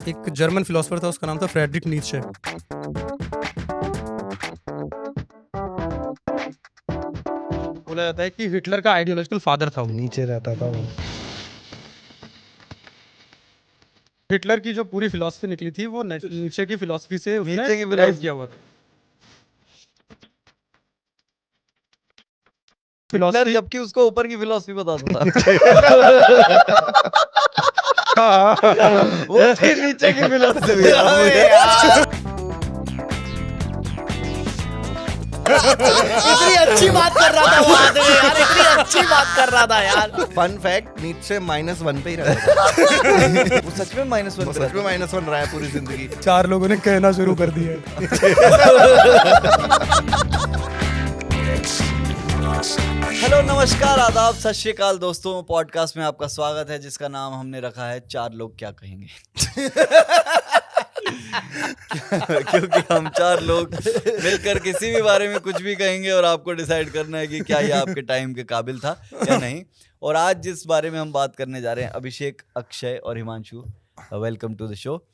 एक German philosopher था, उसका नाम था फ्रेडरिक नीत्शे। बोला जाता है कि हिटलर का आइडियोलॉजिकल फादर था वो। नीचे रहता था वो। हिटलर की जो पूरी फिलॉसफी निकली थी वो नीत्शे की फिलॉसफी से उसने नीत्शे की derive philosophy। किया हुआ था। हिटलर फिलॉसफी जबकि उसको ऊपर की फिलॉसफी बताता था। वो थी नीचे की फिलॉसफी। इतनी अच्छी बात कर रहा था वो आदमी यार, इतनी अच्छी बात कर रहा था यार। फन फैक्ट, नीचे -1 पे ही रहता है। वो सच में -1 वो सच में -1 रहा है पूरी जिंदगी। 4 लोगों ने कहना शुरू कर दिया है। हेलो, नमस्कार, आदाब, सत श्री अकाल दोस्तों। पॉडकास्ट में आपका स्वागत है जिसका नाम हमने रखा है 4 लोग क्या कहेंगे। क्योंकि हम 4 लोग मिलकर किसी भी बारे में कुछ भी कहेंगे और आपको डिसाइड करना है कि क्या ये आपके टाइम के काबिल था या नहीं। और आज जिस बारे में हम बात करने जा रहे हैं, अभिषेक, अक्षय और Himanshu, welcome to the show.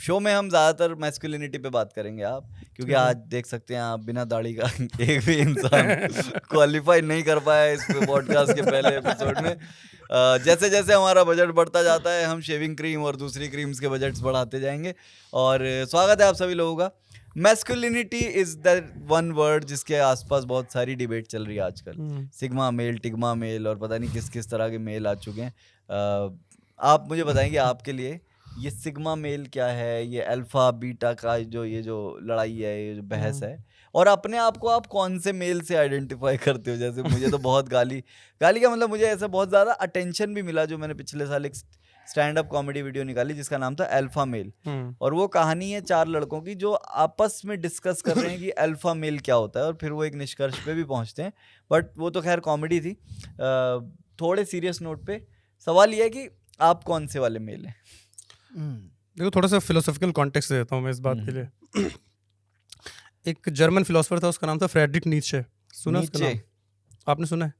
Show में हम ज़्यादातर मैस्कुलिनिटी पे बात करेंगे आप, क्योंकि आज देख सकते हैं आप बिना दाढ़ी का एक भी इंसान क्वालिफाई नहीं कर पाया इस पॉडकास्ट के पहले एपिसोड में। जैसे जैसे हमारा बजट बढ़ता जाता है, हम शेविंग क्रीम और दूसरी क्रीम्स के बजट्स बढ़ाते जाएंगे। और स्वागत है आप सभी लोगों का। Masculinity is the one word जिसके आसपास बहुत सारी डिबेट चल रही है आजकल। सिग्मा मेल, टिग्मा मेल और पता नहीं किस किस तरह के मेल आ चुके हैं। आप मुझे बताएंगे आपके लिए ये सिग्मा मेल क्या है, ये अल्फा बीटा का ये जो लड़ाई है, ये जो बहस है, और अपने आप को आप कौन से मेल से आइडेंटिफाई करते हो। जैसे मुझे तो बहुत गाली का मतलब मुझे ऐसा बहुत ज़्यादा अटेंशन भी मिला। जो मैंने पिछले साल एक स्टैंड अप कॉमेडी वीडियो निकाली जिसका नाम था अल्फा मेल, और वो कहानी है 4 लड़कों की जो आपस में डिस्कस कर रहे हैं कि अल्फा मेल क्या होता है, और फिर वो एक निष्कर्ष पे भी पहुंचते हैं। बट वो तो खैर कॉमेडी थी। थोड़े सीरियस नोट पे सवाल ये है कि आप कौन से वाले मेल हैं। देखो, थोड़ा सा फिलोसॉफिकल कॉन्टेक्स्ट देता हूँ मैं इस बात के लिए। एक जर्मन फिलोसोफर था, उसका नाम था फ्रेडरिक नीत्शे। सुना उसका नाम? आपने सुना है?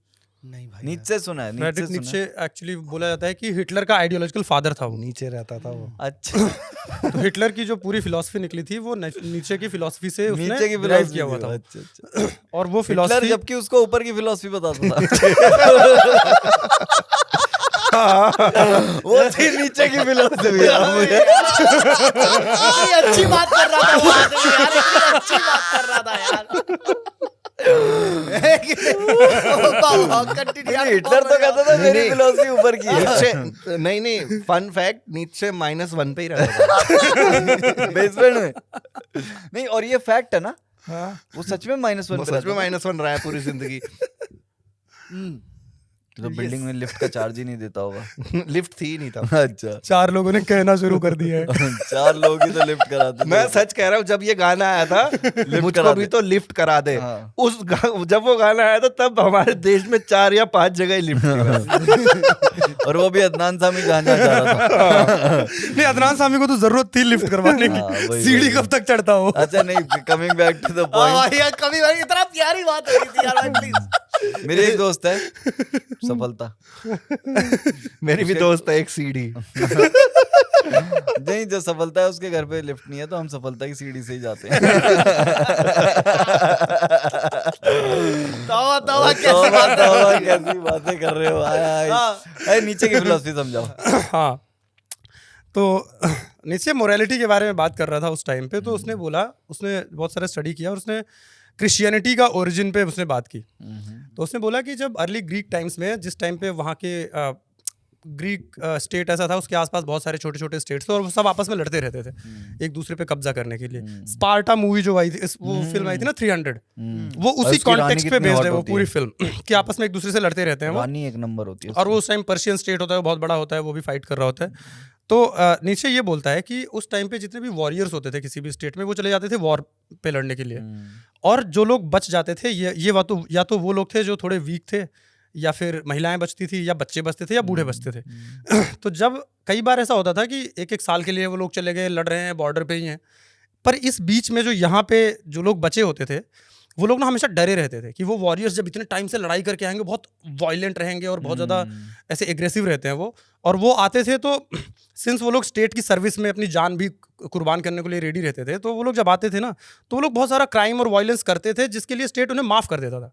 नहीं भाई, नीचे सुना है। फ्रेडरिक नीत्शे एक्चुअली बोला जाता है कि हिटलर का आइडियोलॉजिकल फादर था वो। नीचे रहता था वो। अच्छा। तो हिटलर की जो पूरी फिलॉसफी निकली थी वो नीत्शे की फिलॉसफी से उसने नीचे की derive फिलॉसफी किया हुआ था। अच्छा। और वो हिटलर फिलॉसफी जबकि उसको ऊपर की फिलॉसफी बताता था। वो थी नीचे की फिलॉसफी। इतनी अच्छी बात कर रहा था वो आदमी यार, इतनी अच्छी बात कर रहा था यार। हिटलर तो कहता था मेरी फिलॉसफी ऊपर की है। नहीं, फन फैक्ट, नीचे -1 पे ही रहता है। बेसमेंट में नहीं। और ये फैक्ट है ना, वो सच में -1 वो पे सच में रहता -1 रहा है पूरी जिंदगी। तो बिल्डिंग में लिफ्ट का चार्ज ही नहीं देता होगा। लिफ्ट थी ही नहीं था। अच्छा। 4 लोगों ने कहना शुरू कर दिया है। 4 लोग ही तो लिफ्ट कराते थे। मैं सच कह रहा हूँ, जब ये गाना आया था मुझको करा भी दे। तो लिफ्ट करा दे। हाँ। जब वो गाना आया था तब हमारे देश में 4 या 5 जगह ही लिफ्ट थी। और वो भी अदनान सामी जाना चाह रहा था। नहीं, अदनान सामी को तो जरूरत थी लिफ्ट करवाने हाँ, की। वही, सीढ़ी वही। कब तक चढ़ता हो। अच्छा, नहीं, coming back to the point. यार कभी भाई इतना प्यारी बात हो रही थी यार, भाई प्लीज। मेरी एक दोस्त है सफलता। मेरी भी दोस्त है एक सीढ़ी। नहीं, जो सफलता है उसके घर पे लिफ्ट नहीं है, तो हम सफलता की सीढ़ी से ही जाते हैं। तवा तवा कैसी बातें कर रहे हो। आए नीचे की फिलॉसफी समझाओ। हाँ, तो नीचे मोरालिटी के बारे में बात कर रहा था उस टाइम पे। तो उसने बोला, उसने बहुत सारा स्टडी किया और उसने क्रिश्चियनिटी का ओरिजिन पे उसने बात की। तो उसने बोला कि जब अर्ली ग्रीक टाइम्स में, जिस टाइम पे वहाँ के ग्रीक स्टेट ऐसा था, उसके आसपास बहुत सारे छोटे छोटे स्टेट्स थे और वो सब आपस में लड़ते रहते थे एक दूसरे पे कब्जा करने के लिए। स्पार्टा मूवी जो आई थी, वो फिल्म आई थी ना 300, वो उसी कॉन्टेक्स्ट पे बेस्ड है वो पूरी फिल्म, कि आपस में एक दूसरे से लड़ते रहते हैं वो। रानी एक नंबर होती है। और वो उस टाइम पर्शियन स्टेट होता है, बहुत बड़ा होता है, वो भी फाइट कर रहा होता है। तो नीचे ये बोलता है कि उस टाइम पे जितने भी वॉरियर्स होते थे किसी भी स्टेट में, वो चले जाते थे वॉर पे लड़ने के लिए। और जो लोग बच जाते थे, ये या तो वो लोग थे जो थोड़े वीक थे, या फिर महिलाएं बचती थी, या बच्चे बचते थे, या बूढ़े बचते थे। तो जब कई बार ऐसा होता था कि 1-1 साल के लिए वो लोग चले गए, लड़ रहे हैं, बॉर्डर पे ही हैं, पर इस बीच में जो यहाँ पे जो लोग बचे होते थे, वो लोग ना हमेशा डरे रहते थे कि वो वॉरियर्स जब इतने टाइम से लड़ाई करके आएंगे बहुत वायलेंट रहेंगे और बहुत ज़्यादा ऐसे एग्रेसिव रहते हैं वो, और वो आते थे तो सिंस वो लोग स्टेट की सर्विस में अपनी जान भी कुर्बान करने के लिए रेडी रहते थे, तो वो लोग जब आते थे ना तो वो लोग बहुत सारा क्राइम और वायलेंस करते थे जिसके लिए स्टेट उन्हें माफ़ कर देता था।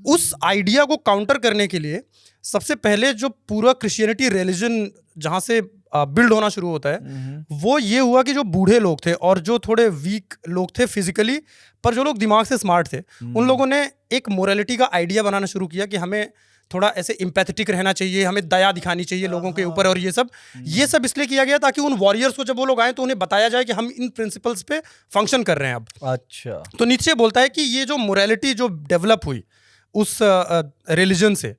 उस आइडिया को काउंटर करने के लिए सबसे पहले जो पूरा क्रिश्चियनिटी रिलीजन जहाँ से बिल्ड होना शुरू होता है वो ये हुआ कि जो बूढ़े लोग थे और जो थोड़े वीक लोग थे फिजिकली पर जो लोग दिमाग से स्मार्ट थे, उन लोगों ने एक मोरालिटी का आइडिया बनाना शुरू किया कि हमें थोड़ा ऐसे इम्पैथेटिक रहना चाहिए, हमें दया दिखानी चाहिए लोगों के ऊपर, और ये सब इसलिए किया गया ताकि उन वॉरियर्स को जब वो लोग आए तो उन्हें बताया जाए कि हम इन प्रिंसिपल्स पे फंक्शन कर रहे हैं अब। अच्छा, तो नीचे बोलता है कि ये जो मोरालिटी जो डेवलप हुई उस रिलीजन से,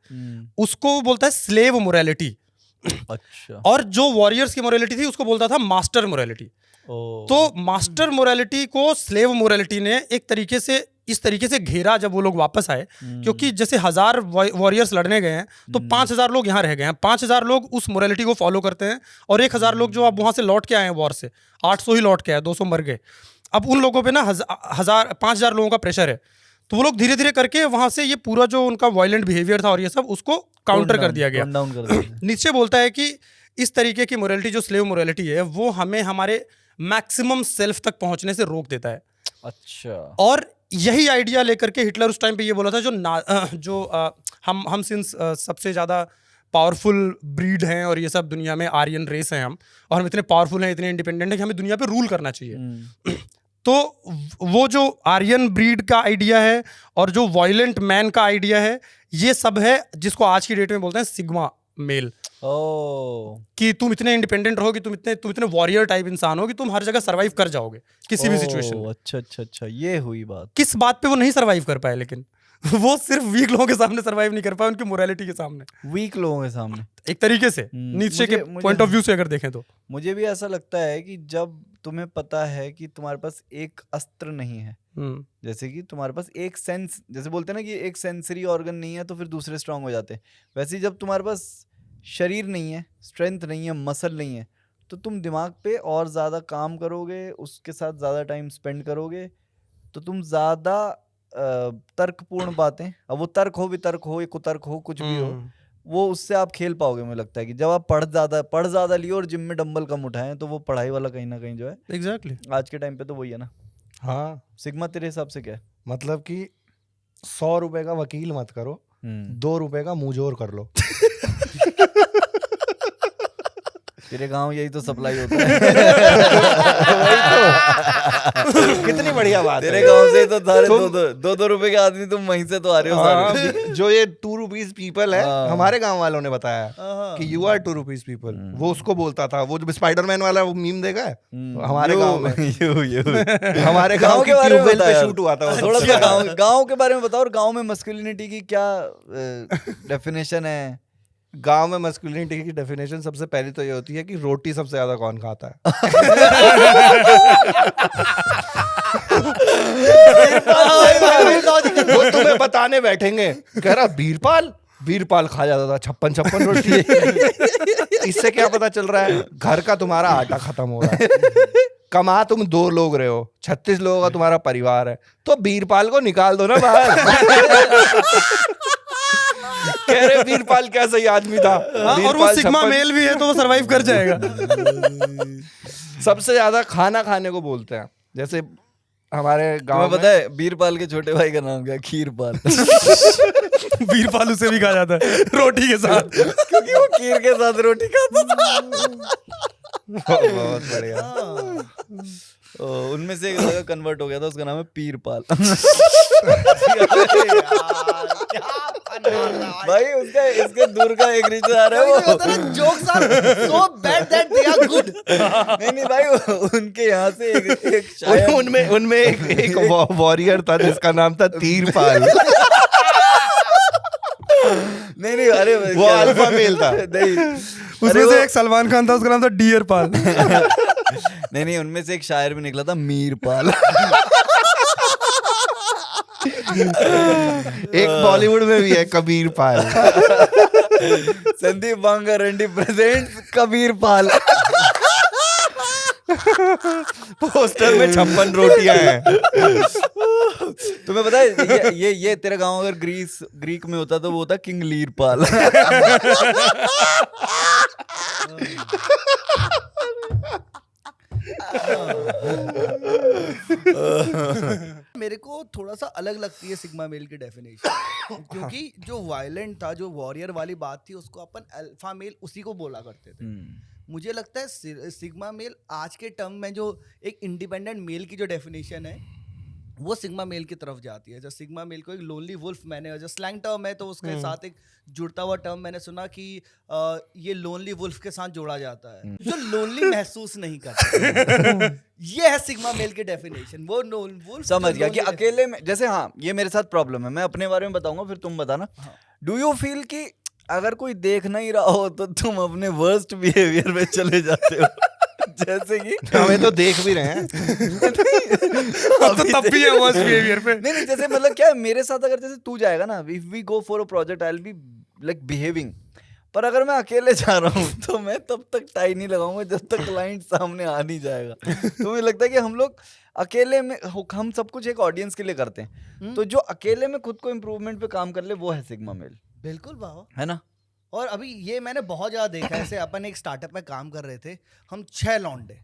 उसको बोलता है स्लेव मोरालिटी। अच्छा, और जो वॉरियर्स की मोरालिटी थी उसको बोलता था मास्टर मोरालिटी। तो मास्टर मोरालिटी को स्लेव मोरालिटी ने एक तरीके से इस तरीके से घेरा जब वो लोग वापस आए, क्योंकि जैसे 1000 वॉरियर्स लड़ने गए हैं तो 5000 लोग यहाँ रह गए हैं, 5000 लोग उस मोरालिटी को फॉलो करते हैं, और 1000 लोग जो अब वहाँ से लौट के आए हैं वॉर से, 800 ही लौट के आए, 200 मर गए। अब उन लोगों पे ना 5000 लोगों का प्रेशर है, तो वो लोग धीरे धीरे करके वहाँ से ये पूरा जो उनका वायलेंट बिहेवियर था और ये सब उसको काउंटर कर दिया गया। नीचे बोलता है कि इस तरीके की मोरालिटी जो स्लेव मोरालिटी है वो हमें हमारे मैक्सिमम सेल्फ तक पहुँचने से रोक देता है। अच्छा, और यही आइडिया लेकर के हिटलर उस टाइम पे ये बोला था हम सिंस सबसे ज़्यादा पावरफुल ब्रीड हैं और ये सब दुनिया में आर्यन रेस हैं हम, और हम इतने पावरफुल हैं, इतने इंडिपेंडेंट हैं कि हमें दुनिया पे रूल करना चाहिए। तो वो जो आर्यन ब्रीड का आइडिया है और जो वायलेंट मैन का आइडिया है, ये सब है जिसको आज की डेट में बोलते हैं सिग्मा मेल। कि तुम इतने इंडिपेंडेंट रहोगे, तुम इतने वॉरियर टाइप इंसान हो कि तुम हर जगह सर्वाइव कर जाओगे किसी भी सिचुएशन में। अच्छा अच्छा अच्छा, ये हुई बात। किस बात पे वो नहीं सर्वाइव कर पाए, लेकिन वो सिर्फ वीक लोगों के सामने सर्वाइव नहीं कर पाए, उनकी मोरालिटी के सामने, वीक लोगों के सामने एक तरीके से नीचे के पॉइंट ऑफ व्यू से अगर देखें तो। मुझे भी ऐसा लगता है कि जब तुम्हें पता है कि तुम्हारे पास एक अस्त्र नहीं है, जैसे कि तुम्हारे पास एक सेंस, जैसे बोलते हैं ना कि एक सेंसरी ऑर्गन नहीं है तो फिर दूसरे स्ट्रांग हो जाते हैं, वैसे ही जब तुम्हारे पास शरीर नहीं है, स्ट्रेंथ नहीं है, मसल नहीं है, तो तुम दिमाग पे और ज़्यादा काम करोगे, उसके साथ ज़्यादा टाइम स्पेंड करोगे, तो तुम ज़्यादा तर्कपूर्ण बातें, अब वो तर्क हो, वितर्क हो, या कुतर्क हो, कुछ भी हो, वो उससे आप खेल पाओगे। मुझे लगता है कि जब आप पढ़ ज़्यादा लिए और जिम में डंबल कम उठाएं, तो वो पढ़ाई वाला कहीं ना कहीं जो है एग्जैक्टली आज के टाइम पे तो वही है ना। हाँ, सिग्मा तेरे हिसाब से क्या है? मतलब कि 100 रुपए का वकील मत करो, 2 रुपए का मुंहजोर कर लो। तेरे गांव यही तो सप्लाई होता है। कितनी बढ़िया बात तेरे है। गांव से तो सारे 2 रुपए के आदमी तुम वहीं से तो आ रहे हो सारे। जो ये 2 रुपीज पीपल है, हमारे गांव वालों ने बताया हाँ। कि यू आर 2 रुपीज पीपल। वो उसको बोलता था, वो जो स्पाइडरमैन वाला वो मीम देखा है हमारे गांव में। हमारे गांव के बारे में शूट हुआ था। थोड़ा सा गांव के बारे में बताओ, और गांव में मस्कुलिनिटी की क्या डेफिनेशन है? गांव में मस्कुलिनिटी की डेफिनेशन सबसे पहले तो ये होती है कि रोटी सबसे ज्यादा कौन खाता है। वो तुम्हें बताने बैठेंगे, कह रहा बीरपाल खा जाता था 56 रोटी। इससे क्या पता चल रहा है? घर का तुम्हारा आटा खत्म हो रहा है। कमा तुम 2 लोग रहे हो, 36 लोगों का तुम्हारा परिवार है, तो बीरपाल को निकाल दो ना बाहर। कह रहे बीरपाल क्या सही आदमी था। और वो सिग्मा मेल भी है तो वो सरवाइव कर जाएगा। सबसे ज्यादा खाना खाने को बोलते हैं, जैसे हमारे गांव में पता है बीरपाल के छोटे भाई का नाम क्या? खीरपाल। बीरपाल उसे भी खा जाता है रोटी के साथ, क्योंकि वो खीर के साथ रोटी खाता था। बहुत बढ़िया। उनमें से एक जगह कन्वर्ट हो गया था, उसका नाम है पीरपाल। भाई उसका इसके दूर का एक रिश्तेदार है वो। Jokes are so bad that they are good. नहीं भाई, उनके यहाँ से एक शायर, उनमें एक वॉरियर था जिसका नाम था तीरपाल। नहीं अरे वो अल्फा मेल था। नहीं, उसमें से एक सलमान खान था, उसका नाम था डियर पाल। नहीं उनमें से एक शायर भी निकला था, मीरपाल। एक बॉलीवुड में भी है कबीर पाल। संदीप बांगा रेड्डी प्रेजेंट्स कबीर पाल। पोस्टर में 56 रोटियां हैं। तुम्हें पता है ये तेरा गांव अगर ग्रीक में होता तो वो होता किंग लीरपाल। मेरे को थोड़ा सा अलग लगती है सिग्मा मेल की डेफिनेशन, क्योंकि जो वायलेंट था, जो वॉरियर वाली बात थी, उसको अपन अल्फा मेल उसी को बोला करते थे। मुझे लगता है सिग्मा मेल आज के टर्म में जो एक इंडिपेंडेंट मेल की जो डेफिनेशन है वो सिग्मा मेल की तरफ जाती है। जो सिग्मा मेल को एक लोनली वुल्फ, मैंने जो स्लैंग टर्म है तो उसके साथ एक जुड़ता हुआ टर्म मैंने सुना कि ये लोनली वुल्फ के साथ जोड़ा जाता है, जो लोनली महसूस नहीं करता। ये है सिग्मा मेल की डेफिनेशन। वो वुल्फ समझ गया कि अकेले में, जैसे हाँ ये मेरे साथ प्रॉब्लम है, मैं अपने बारे में बताऊंगा फिर तुम बताना। डू यू फील कि अगर कोई देख नहीं रहा हो तो तुम अपने वर्स्ट बिहेवियर में चले जाते हो? जैसे कि हमें तो देख भी रहे हैं। तो तब भी है वर्स्ट बिहेवियर पे। नहीं जैसे मतलब क्या है, मेरे साथ अगर जैसे तू जाएगा ना, if we go for a project I will be like behaving, पर अगर मैं अकेले जा रहा हूँ तो मैं तब तक टाई नहीं लगाऊंगा जब तक क्लाइंट सामने आ नहीं जाएगा। तो मुझे लगता है कि हम लोग अकेले में हम सब कुछ एक ऑडियंस के लिए करते हैं, तो जो अकेले में खुद को इम्प्रूवमेंट पे काम कर ले वो है सिग्मा मेल। बिल्कुल बाबा, है ना। और अभी ये मैंने बहुत ज्यादा देखा है। ऐसे अपन एक स्टार्टअप में काम कर रहे थे, हम 6 लौंडे,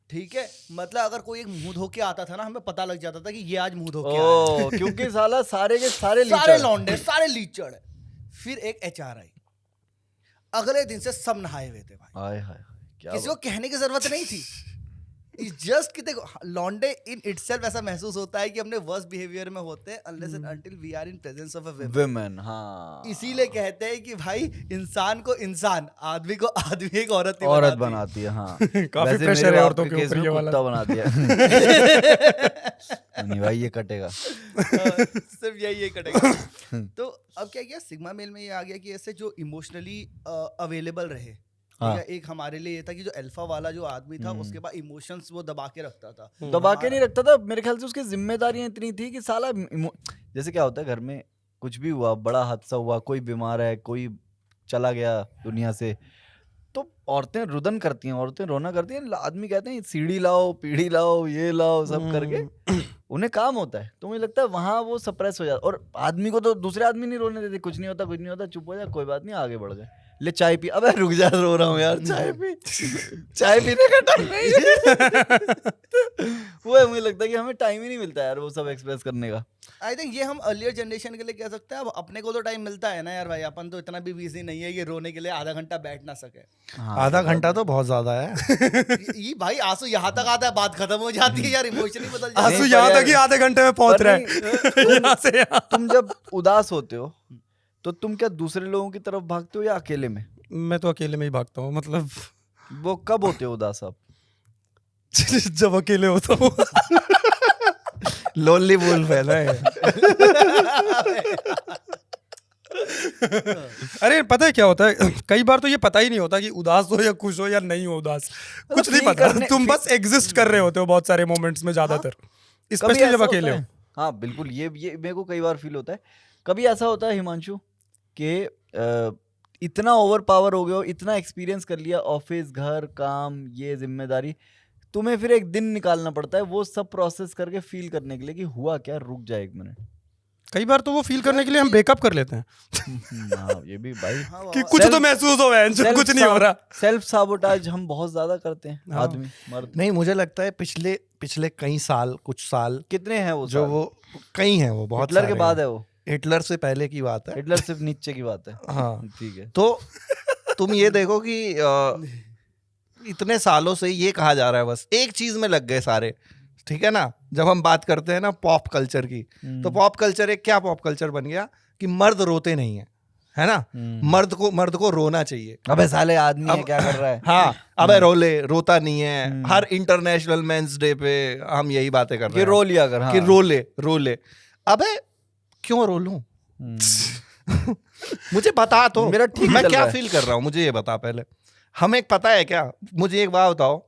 ठीक है, मतलब अगर कोई एक मुंह धो के आता था ना, हमें पता लग जाता था कि ये आज मुंह धो के आया है। क्योंकि साला सारे के सारे सारे लौंडे, सारे लीचड़ है। फिर एक एचआर आई, अगले दिन से सब नहाए हुए थे भाई। हाय हाय क्या किसी को कहने की जरूरत नहीं थी। जस्ट कि देखो, लॉन्डे इन इटसेल्फ ऐसा महसूस होता है कि हमने वर्स्ट बिहेवियर में होते हैं unless and until we are in presence of a women. हाँ, इसीलिए कहते हैं कि भाई इंसान को इंसान, आदमी को आदमी एक औरत ही औरत बनाती बनाती है। हाँ काफी वैसे प्रेशर मेरे है बाप औरतों के केस ऊपर में ये वाला। कुत्ता बना दिया। नहीं भाई ये कटेगा। सिर्फ यही कटेगा। तो अब क्या किया, सिग्मा मेल में ये आ गया कि ऐसे जो इमोशनली अवेलेबल रहे। हाँ। एक हमारे लिए ये था कि जो अल्फा वाला जो आदमी था उसके बाद इमोशंस वो दबा के रखता था। दबा के नहीं रखता था, मेरे ख्याल से उसकी जिम्मेदारियां इतनी थी कि साला जैसे क्या होता है घर में कुछ भी हुआ, बड़ा हादसा हुआ, कोई बीमार है, कोई चला गया दुनिया से, तो औरतें रुदन करती हैं, औरतें रोना करती हैं, आदमी कहते हैं सीढ़ी लाओ, पीढ़ी लाओ, ये लाओ, सब करके उन्हें काम होता है। तो मुझे लगता है वहां वो सप्रेस हो जाता, और आदमी को तो दूसरे आदमी नहीं रोने देते, कुछ नहीं होता, कुछ नहीं होता, चुप हो जा, कोई बात नहीं, आगे बढ़ गए, ले चाय पी। अबे रुक जा, रो रहा हूँ यार, चाय पी। चाय पीने का टाइम नहीं है। वो है, मुझे लगता है कि हमें टाइम ही नहीं मिलता यार वो सब एक्सप्रेस करने का। आई थिंक ये हम अर्लियर जनरेशन के लिए कह सकते हैं। अब अपने को तो टाइम मिलता है ना यार भाई, अपन तो इतना भी बिजी नहीं है कि रोने के लिए आधा घंटा बैठ ना सके। आधा घंटा तो बहुत ज्यादा है। ये भाई आंसू यहाँ तक आता है, बात खत्म हो जाती है यार, इमोशनली बदल जाती है। आंसू यहाँ तक ही आधे घंटे में पहुंच रहा है। यहाँ से यहाँ। तुम जब उदास होते हो तो तुम क्या दूसरे लोगों की तरफ भागते हो या अकेले में? मैं तो अकेले में ही भागता हूँ, मतलब वो कब होते हो उदास आप? जब अकेले होता हूँ। लोनली वुल्फ है ना ये। अरे पता है क्या होता है, कई बार तो ये पता ही नहीं होता कि उदास हो या खुश हो या नहीं हो उदास, कुछ नहीं पता, तुम बस एग्जिस्ट कर रहे होते हो बहुत सारे मोमेंट्स में ज्यादातर, स्पेशली जब अकेले हो। हाँ बिल्कुल, ये मेरे को कई बार फील होता है। कभी ऐसा होता है हिमांशु कि इतना ओवर पावर हो गए हो, इतना एक्सपीरियंस कर लिया, ऑफिस, घर, काम, ये जिम्मेदारी, तुम्हें फिर एक दिन निकालना पड़ता है वो सब प्रोसेस करके फील करने के लिए कि हुआ क्या, रुक जाए एक मिनट। कई बार तो वो फील करने के लिए हम ब्रेकअप कर लेते हैं हाँ ये भी भाई कि कुछ तो महसूस हो जो कुछ नहीं हो रहा। सेल्फ साबोटाज हम बहुत ज्यादा करते हैं, हाँ। आदमी मर्द। नहीं, मुझे लगता है पिछले कई साल, कुछ साल कितने हैं वो जो साल? वो कई हैं, वो बहुत हिटलर के सारे बाद हैं। है वो, हिटलर से पहले की बात है। हिटलर सिर्फ नीचे की बात है। हाँ ठीक है। तो तुम ये देखो कि इतने सालों से ये कहा जा रहा है, बस एक चीज में लग गए सारे, ठीक है ना। जब हम बात करते हैं ना पॉप कल्चर की, तो पॉप कल्चर एक क्या पॉप कल्चर बन गया कि मर्द रोते नहीं है ना। मर्द को रोना चाहिए। अबे साले आदमी है, क्या कर रहा है? हाँ, अबे रोता नहीं है। हर इंटरनेशनल मेंस डे पे हम यही बातें कर रहे हैं कि रो लिया कर, हाँ। कि रो ले। अबे क्यों रो लूं? मुझे बता तो, मेरा ठीक मैं चल क्या रहा है। फील कर रहा हूँ, मुझे ये बता पहले। हमें एक पता है क्या, मुझे एक बात बताओ।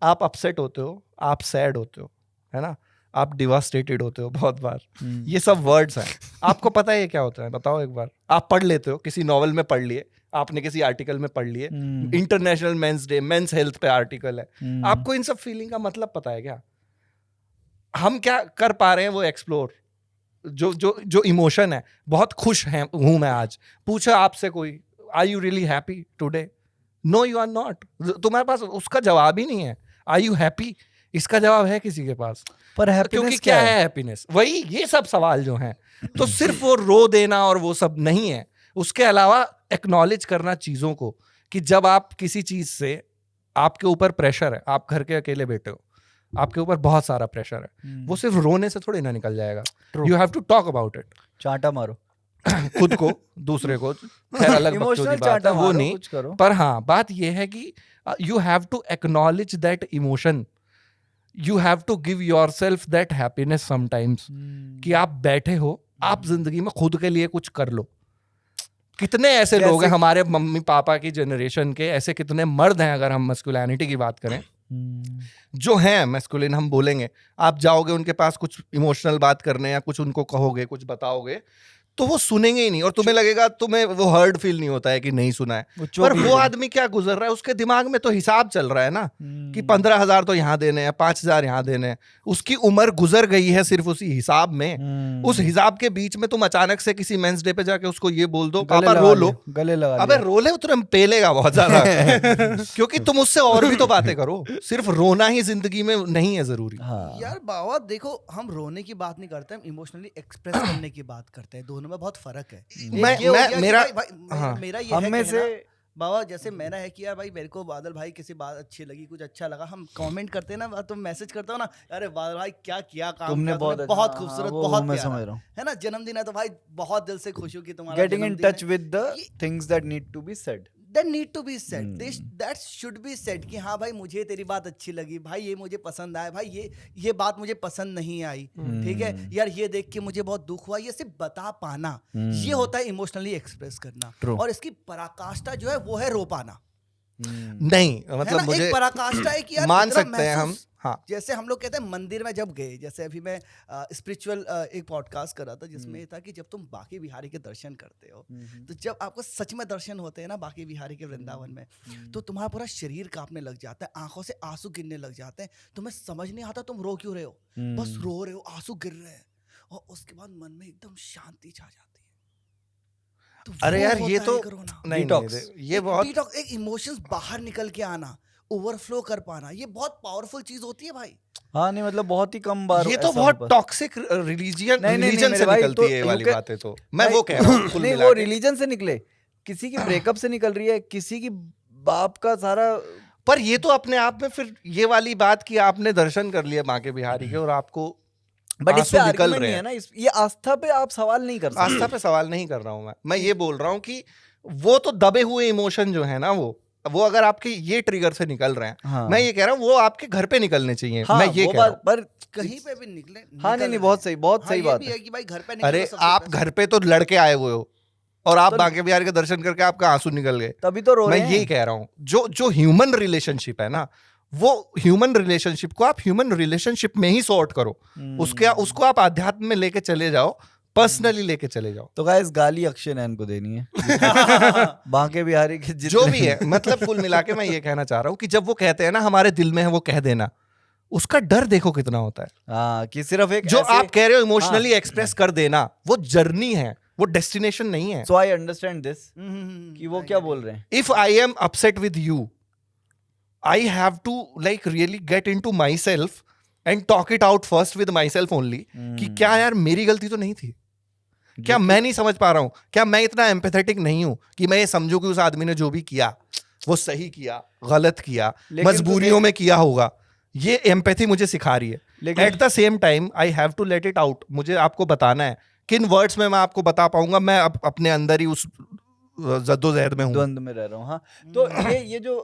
आप अपसेट होते हो, आप सैड होते हो, है ना, आप डिवास्टेटेड होते हो बहुत बार। ये सब वर्ड्स हैं, आपको पता है ये क्या होता है? बताओ एक बार। आप पढ़ लेते हो, किसी नॉवल में पढ़ लिए, आपने किसी आर्टिकल में पढ़ लिए, international men's day, men's health पे आर्टिकल है, आपको इन सब फीलिंग का मतलब पता है क्या? हम क्या कर पा रहे हैं वो एक्सप्लोर, जो जो जो इमोशन है, बहुत खुश हूं मैं आज, पूछा आपसे कोई are you really happy today, no you are not, तुम्हारे पास उसका जवाब ही नहीं है। आर यू हैप्पी, इसका जवाब है किसी के पास, पर क्योंकि क्या है हैप्पीनेस, वही ये सब सवाल जो हैं। तो सिर्फ वो रो देना और वो सब नहीं है, उसके अलावा एक्नॉलेज करना चीजों को, कि जब आप किसी चीज से, आपके ऊपर प्रेशर है, आप घर के अकेले बैठे हो, आपके ऊपर बहुत सारा प्रेशर है, वो सिर्फ रोने से थोड़ी ना निकल जाएगा। You have to talk about it, चांटा मारो खुद को, दूसरे को, खैर अलग बकचोदी इमोशनल बात है, चांटा वो मारो, नहीं, कुछ करो। पर हाँ बात ये है कि you have to acknowledge that emotion, you have to give yourself that happiness sometimes, कि आप बैठे हो, आप जिंदगी में खुद के लिए कुछ कर लो। कितने ऐसे लोग हैं हमारे मम्मी पापा की जनरेशन के, ऐसे कितने मर्द हैं, अगर हम मस्कुलिनिटी की बात करें, जो हैं मैस्कुलिन हम बोलेंगे, आप जाओगे उनके पास कुछ इमोशनल बात करने या कुछ उनको कहोगे, कुछ बताओगे, तो वो सुनेंगे ही नहीं, और तुम्हें लगेगा, तुम्हें वो हर्ट फील नहीं होता है कि नहीं सुना है, पर वो आदमी क्या गुजर रहा है, उसके दिमाग में तो हिसाब चल रहा है ना, कि 15,000 तो यहाँ देने हैं, 5,000 यहाँ देने हैं, उसकी उम्र गुजर गई है सिर्फ उसी हिसाब में। उस हिसाब के बीच में तुम अचानक से किसी मेंस डे पे जाके उसको ये बोल दो, पापा रो लो, गले लगा अबे रो ले, तुम पेलेगा बहुत ज्यादा क्योंकि तुम उससे और भी तो बातें करो, सिर्फ रोना ही जिंदगी में नहीं है जरूरी। यार बाबा देखो, हम रोने की बात नहीं करते, हम इमोशनली एक्सप्रेस करने की बात करते हैं, दोनों में बहुत फर्क है। मैं- ये हो मैं- गया कि मेरा- भाई, मेरा ये हम है में कहना, से बाबा जैसे मेरा है कि यार भाई मेरे को बादल भाई किसी बात अच्छी लगी, कुछ अच्छा लगा, हम कमेंट करते हैं ना, तुम मैसेज करते हो ना, अरे बादल भाई क्या किया काम, तुमने किया बहुत बहुत अच्छा, खूबसूरत, वो बहुत मैं प्यारा, समझ रहा हूँ। है ना, जन्मदिन है तो भाई बहुत दिल से खुश हूँ कि तुम्हारा गेटिंग इन जन्मदिन टच है। With the things that need to be said, That need to be said. That should be said कि हाँ भाई मुझे तेरी बात अच्छी लगी, भाई ये मुझे पसंद आया, भाई ये बात मुझे पसंद नहीं आई, ठीक है यार, ये देख के मुझे बहुत दुख हुआ, ये सिर्फ बता पाना, ये होता है इमोशनली एक्सप्रेस करना। True. और इसकी पराकाष्ठा जो है वो है रो पाना, नहीं है मतलब ना, मुझे एक पराकाष्ठा है कि यार मान इतना सकते हैं हम, महसूस- हाँ जैसे हम लोग कहते हैं मंदिर में जब गए, जैसे अभी मैं स्पिरिचुअल एक पॉडकास्ट कर रहा था जिसमें ये था कि जब तुम बांके बिहारी के दर्शन करते हो, तो जब आपको सच में दर्शन होते हैं ना बांके बिहारी के वृंदावन में, तो तुम्हारा पूरा शरीर कांपने लग जाता है, आंखों से आंसू गिरने लग जाते हैं, तुम्हें समझ नहीं आता तुम रो क्यों रहे हो, बस रो रहे हो, आंसू गिर रहे हैं, और उसके बाद मन में एकदम शांति छा जाती है। तो अरे वो यार ये होता तो है रोना। नहीं, Detox. ये बहुत डिटॉक्स, एक इमोशंस बाहर निकल के आना, ओवरफ्लो कर पाना, ये बहुत पावरफुल चीज होती है भाई। हाँ नहीं मतलब बहुत ही कम बार ये तो ऐसा हो बहुत पाता। टॉक्सिक रिलीजन नहीं, नहीं, रिलीजन मेरे से भाई, निकलती तो है ये वाली क्योंकि- बातें, तो मैं भाई, वो कह रहा हूँ कुल नहीं मिला वो के। रिलीजन से निकले, किसी की ब्रेकअप से निकल रही है, किसी की बाप का सारा, पर ये तो अपने आप में फिर ये वाली बात कि आपने दर्शन कर लिया बांके बिहारी के और आपको बट इस पे आंसू निकल आर्गुमेंट रहे नहीं है हैं। ना, ये आस्था पे आप सवाल नहीं कर सकते। आस्था पे सवाल नहीं कर रहा हूँ मैं ये बोल रहा हूँ कि वो तो दबे हुए इमोशन जो है ना, वो अगर आपके ये ट्रिगर से निकल रहे हैं, हाँ। मैं ये कह रहा हूँ वो आपके घर पे निकलने चाहिए, हाँ, मैं ये वो कह रहा बात हूँ। पर कहीं पे भी निकले, हाँ नहीं नहीं बहुत सही, बहुत सही बात है। कि भाई घर पे निकलो अरे सबसे आप best। घर पे तो लड़के आए हुए हो और आप तो- बांके बिहारी के दर्शन करके आपका आंसू निकल गए, तभी तो रो मैं रहे हैं। यही कह रहा हूँ। जो ह्यूमन रिलेशनशिप है ना, वो ह्यूमन रिलेशनशिप को आप ह्यूमन रिलेशनशिप में ही सॉर्ट करो, उसको आप आध्यात्म में लेके चले जाओ, पर्सनली लेके चले जाओ, तो गाइस गाली अक्षय नैन को देनी है बांके बिहारी के जो भी है। मतलब कुल मिला के मैं ये कहना चाह रहा हूँ कि जब वो कहते हैं ना हमारे दिल में है वो कह देना, उसका डर देखो कितना होता है। हाँ कि सिर्फ एक जो ऐसे, आप कह रहे हो इमोशनली एक्सप्रेस कर देना, वो जर्नी है, वो डेस्टिनेशन नहीं है। सो आई अंडरस्टैंड दिस कि वो I क्या get बोल it. रहे हैं। If I am upset with you, I have to like really get into myself and talk it out first with myself only कि क्या यार मेरी गलती तो नहीं थी, क्या मैं नहीं समझ पा रहा हूँ, क्या मैं इतना एम्पैथेटिक नहीं हूँ कि मैं ये समझूं कि उस आदमी ने जो भी किया वो सही किया, गलत किया, लेकिन मजबूरियों में किया होगा। ये एम्पैथी मुझे सिखा रही है। लेकिन- at the same time I have to let it out. मुझे आपको बताना है किन वर्ड्स में मैं आपको बता पाऊंगा, मैं अपने अंदर ही उस जद्दोजहद में हूँ। द्वंद में रह रहा हूँ। हाँ तो ये जो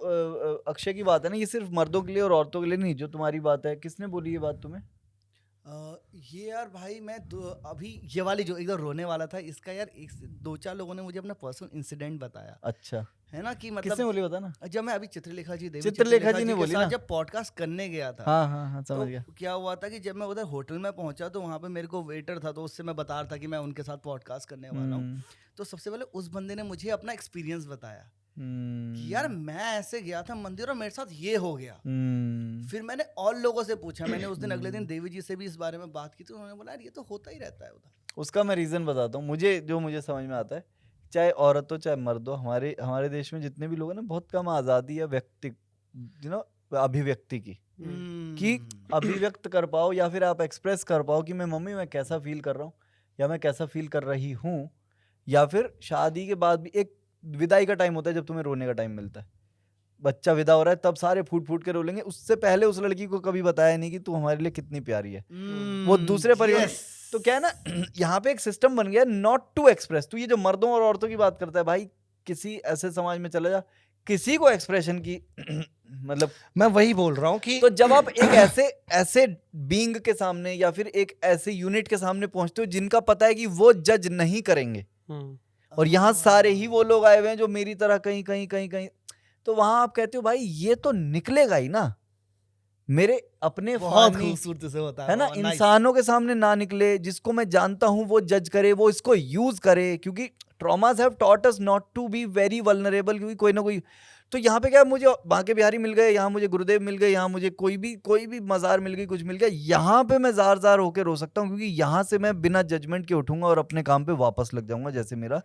अक्षय की बात है ना, ये सिर्फ मर्दों के लिए और औरतों के लिए नहीं, जो तुम्हारी बात है, किसने बोली ये बात तुम्हें? ये यार भाई मैं अभी ये वाली जो एकदम रोने वाला था इसका, यार दो चार लोगों ने मुझे अपना पर्सनल इंसिडेंट बताया, अच्छा है ना, कि किसने मतलब बोली बता ना। जब मैं अभी चित्रलेखा जी चित्रलेखा जी ने के बोली साथ ना। जब पॉडकास्ट करने गया था, हाँ हाँ हाँ समझ तो गया। क्या हुआ था कि जब मैं उधर होटल में पहुंचा तो वहाँ पे मेरे को वेटर था, तो उससे मैं बता रहा था कि मैं उनके साथ पॉडकास्ट करने वाला हूँ। तो सबसे पहले उस बंदे ने मुझे अपना एक्सपीरियंस बताया कि यार मैं ऐसे गया था मंदिर और मेरे साथ ये हो गया। हम्म। फिर मैंने और लोगों से पूछा, मैंने उस दिन अगले दिन देवी जी से भी इस बारे में बात की, तो उन्होंने बोला यार ये तो होता ही रहता है उधर। उसका मैं रीजन बताता हूँ, मुझे समझ में आता है, चाहे औरत हो चाहे मर्द हो, हमारे देश में जितने भी लोग हैं ना, बहुत कम आज़ादी है अभिव्यक्ति की, कि अभिव्यक्त कर पाओ या फिर आप एक्सप्रेस कर पाओ कि मैं कैसा फील कर रहा हूँ या मैं कैसा फील कर रही हूँ। या फिर शादी के बाद भी एक विदाई का टाइम होता है जब तुम्हें रोने का टाइम मिलता है, बच्चा विदा हो रहा है तब सारे फूट फूट के रोलेंगे। उससे पहले उस लड़की को कभी बताया नहीं कि तू हमारे लिए कितनी प्यारी है। वो दूसरे परिवार तो क्या है ना, यहाँ पे एक सिस्टम बन गया नॉट टू एक्सप्रेस। तू ये जो मर्दों और औरतों की बात करता है, भाई किसी ऐसे समाज में चला जा, किसी को एक्सप्रेशन की मतलब मैं वही बोल रहा हूँ कि तो जब आप एक ऐसे बीइंग के सामने या फिर एक ऐसे यूनिट के सामने पहुंचते हो जिनका पता है कि वो जज नहीं करेंगे, और यहाँ सारे ही वो लोग आए हुए हैं जो मेरी तरह कहीं कहीं कहीं कहीं, तो वहां आप कहते हो भाई ये तो निकलेगा ही ना, मेरे अपने बहुत फानी खूबसूरती से होता है ना, Nice. इंसानों के सामने ना निकले, जिसको मैं जानता हूं वो जज करे, वो इसको यूज करे, क्योंकि traumas have taught us not to be very vulnerable, क्योंकि कोई ना कोई तो यहाँ पे क्या, मुझे बांके बिहारी मिल गए, यहाँ मुझे गुरुदेव मिल गए, यहाँ मुझे कोई भी मजार मिल गई, कुछ मिल गया, यहाँ पे मैं जार होके रो सकता हूँ, क्योंकि यहाँ से मैं बिना जजमेंट के उठूंगा और अपने काम पे वापस लग जाऊंगा, जैसे मेरा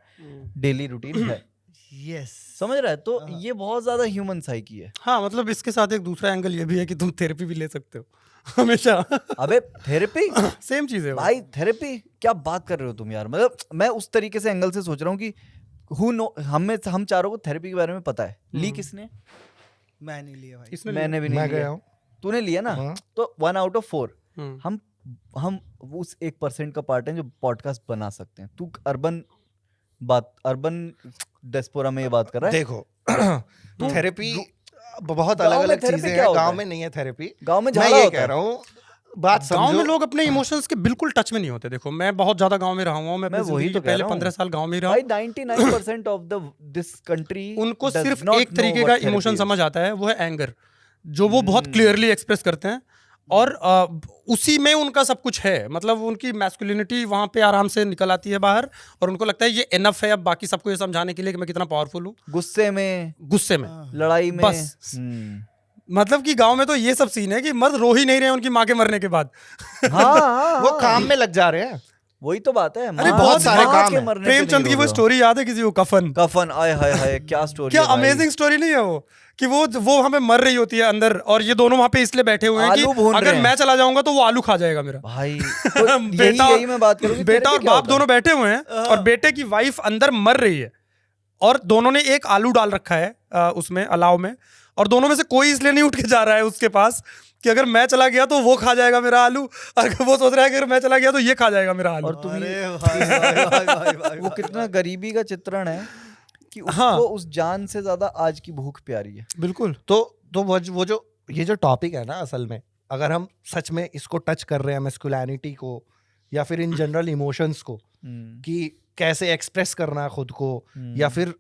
डेली रूटीन है। यस समझ रहा है? तो ये बहुत ज्यादा ह्यूमन साइकी है। हाँ, मतलब इसके साथ एक दूसरा एंगल ये भी है कि तुम थेरेपी भी ले सकते हो हमेशा। अबे थेरेपी सेम चीज है वो। भाई, थेरेपी क्या बात कर रहे हो तुम यार, मतलब मैं उस तरीके से एंगल से सोच रहा हूँ कि हम चारों को थेरेपी के बारे में पता है। ली किसने? मैं नहीं लिया भाई। इसने मैंने भी नहीं मैं लिया। गया हूँ। तूने लिया ना, हाँ। तो 1 out of 4 हम्म। हम उस 1% का पार्ट है जो पॉडकास्ट बना सकते हैं। तू अर्बन डेस्पोरा में ये बात कर रहा है। देखो थेरेपी बहुत गाँव अलग में अलग therapy चीजें क्या हैं, होता गांव है? में नहीं है थेरेपी। गाँव में मैं झाड़ा ये होता कह है। रहा हूँ, बात गांव में समझो। लोग अपने इमोशंस के बिल्कुल टच में नहीं होते। देखो मैं बहुत ज्यादा गांव में रहा हूँ, मैं अपनी वही जिंदगी तो के कह पहले रहा हूँ। 15 साल गांव में ही रहा भाई हूँ। 99% ऑफ दिस कंट्री उनको सिर्फ एक तरीके का इमोशन समझ आता है, वो है एंगर, जो वो बहुत हम्म। क्लियरली एक्सप्रेस करते हैं, और उसी में उनका सब कुछ है। मतलब उनकी मैस्कुलिनिटी वहां पे आराम से निकल आती है बाहर, और उनको लगता है ये इनफ है अब बाकी सबको ये समझाने के लिए कि मैं कितना पावरफुल हूँ। गुस्से में, गुस्से में लड़ाई में, बस। मतलब कि गांव में तो ये सब सीन है कि मर्द रो ही नहीं रहे उनकी माँ के मरने के बाद। हाँ, वो काम में लग जा रहे हैं। वही तो बात है। अरे माँ- बहुत सारे माँ काम के हैं। मरने पे प्रेमचंद नहीं की वो रो रहे हो। स्टोरी याद है किसी को? कफन आय हाय हाय, क्या स्टोरी क्या है भाई। अमेजिंग स्टोरी नहीं है वो, कि वो वहां पे मर रही होती है अंदर, और ये दोनों वहां पे इसलिए बैठे हुए हैं कि आलू भून रहे अगर हैं। मैं चला जाऊंगा तो वो आलू खा जाएगा मेरा। भाई तो यही मैं बात करूँ कि बेटा therapy और क्या बाप होता है? दोनों बैठे हुए हैं, और बेटे की वाइफ अंदर मर रही है, और दोनों ने एक आलू डाल रखा है उसमें अलाव में, और दोनों में से कोई इसलिए नहीं उठ के जा रहा है उसके पास कि अगर मैं चला गया तो वो खा जाएगा मेरा आलू, अगर वो सोच रहा है कि अगर मैं चला गया तो ये खा जाएगा मेरा आलू। और तुम अरे ये भाई वो कितना गरीबी का चित्रण है कि उसको हाँ। उस जान से ज्यादा आज की भूख प्यारी है। बिल्कुल। तो वो जो ये जो टॉपिक है ना, असल में अगर हम सच में इसको टच कर रहे हैं, मैस्कुलिनिटी को या फिर इन जनरल इमोशंस को, कि कैसे एक्सप्रेस करना है खुद को, या फिर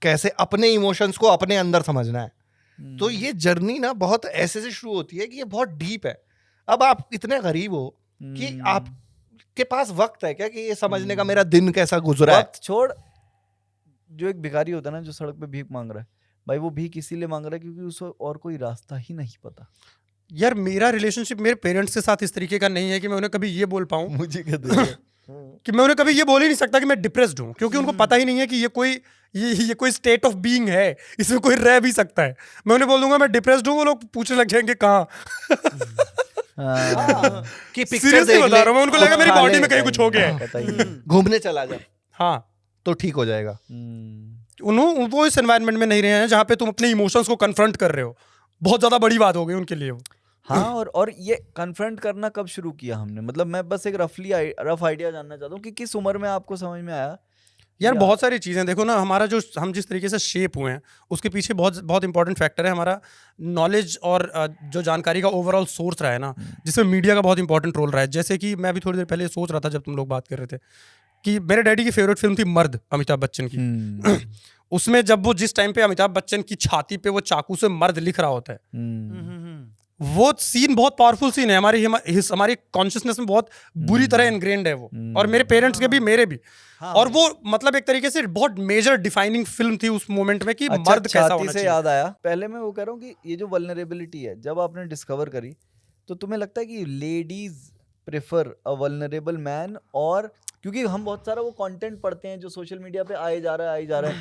कैसे अपने इमोशंस को अपने अंदर समझना है, तो ये जर्नी ना बहुत ऐसे से शुरू होती है कि ये बहुत डीप है। अब आप इतने गरीब हो कि आपके पास वक्त है क्या कि ये समझने का मेरा दिन कैसा गुजरा है? वक्त छोड़, जो एक भिखारी होता है ना जो सड़क पे भीख मांग रहा है, भाई वो भीख इसीलिए मांग रहा है क्योंकि उसको और कोई रास्ता ही नहीं पता। यार मेरा रिलेशनशिप मेरे पेरेंट्स के साथ इस तरीके का नहीं है कि मैं उन्हें कभी ये बोल पाऊँ मुझे क्या कि मैं उन्हें कभी ये बोल ही नहीं सकता कि मैं डिप्रेस्ड हूँ, क्योंकि उनको पता ही नहीं है कि ये कोई स्टेट ऑफ बीइंग है, इसमें कोई रह भी सकता है। मैं उन्हें बोल दूंगा मैं डिप्रेस्ड हूँ, वो लोग पूछने लग जाएंगे कहाँ। कि पिक्चर सीरियसली देख बता ले, रहा हूँ, मैं उनको लगा मेरी खा बॉडी ले, में कहीं कुछ हो गया है। बताइए। घूमने चला जा हाँ, तो ठीक हो जाएगा। वो इस एनवायरनमेंट में नहीं रहे हैं जहाँ पे तुम अपने इमोशंस को कन्फ्रंट कर रहे हो। बहुत ज्यादा बड़ी बात हो गई उनके लिए वो। हाँ, और ये कन्फ्रंट करना कब शुरू किया हमने? मतलब मैं बस एक रफ आइडिया जानना चाहता हूँ कि किस उम्र में आपको समझ में आया? यार बहुत सारी चीज़ें देखो ना, हमारा जो हम जिस तरीके से शेप हुए हैं उसके पीछे बहुत बहुत इंपॉर्टेंट फैक्टर है हमारा नॉलेज और जो जानकारी का ओवरऑल सोर्स रहा है ना, जिसमें मीडिया का बहुत इंपॉर्टेंट रोल रहा है। जैसे कि मैं अभी थोड़ी देर पहले सोच रहा था जब तुम लोग बात कर रहे थे कि मेरे डैडी की फेवरेट फिल्म थी मर्द, अमिताभ बच्चन की। उसमें जब वो जिस टाइम पे अमिताभ बच्चन की छाती पे वो चाकू से मर्द लिख रहा होता है, वो सीन बहुत पावरफुल सीन है, हमारी कॉन्शियसनेस में बहुत बुरी तरह इनग्रेन्ड है वो, और मेरे पेरेंट्स के भी, मेरे भी। और वो मतलब एक तरीके से बहुत मेजर डिफाइनिंग फिल्म थी उस मोमेंट में कि अच्छा, मर्द कैसा छाती होना से चाहिए। याद आया, पहले मैं वो कह रहा हूँ कि ये जो वल्नरेबिलिटी है जब आपने डिस्कवर करी, तो तुम्हें लगता है कि ladies prefer a vulnerable man, और क्योंकि हम बहुत सारा वो कंटेंट पढ़ते हैं जो सोशल मीडिया पे आए जा रहा है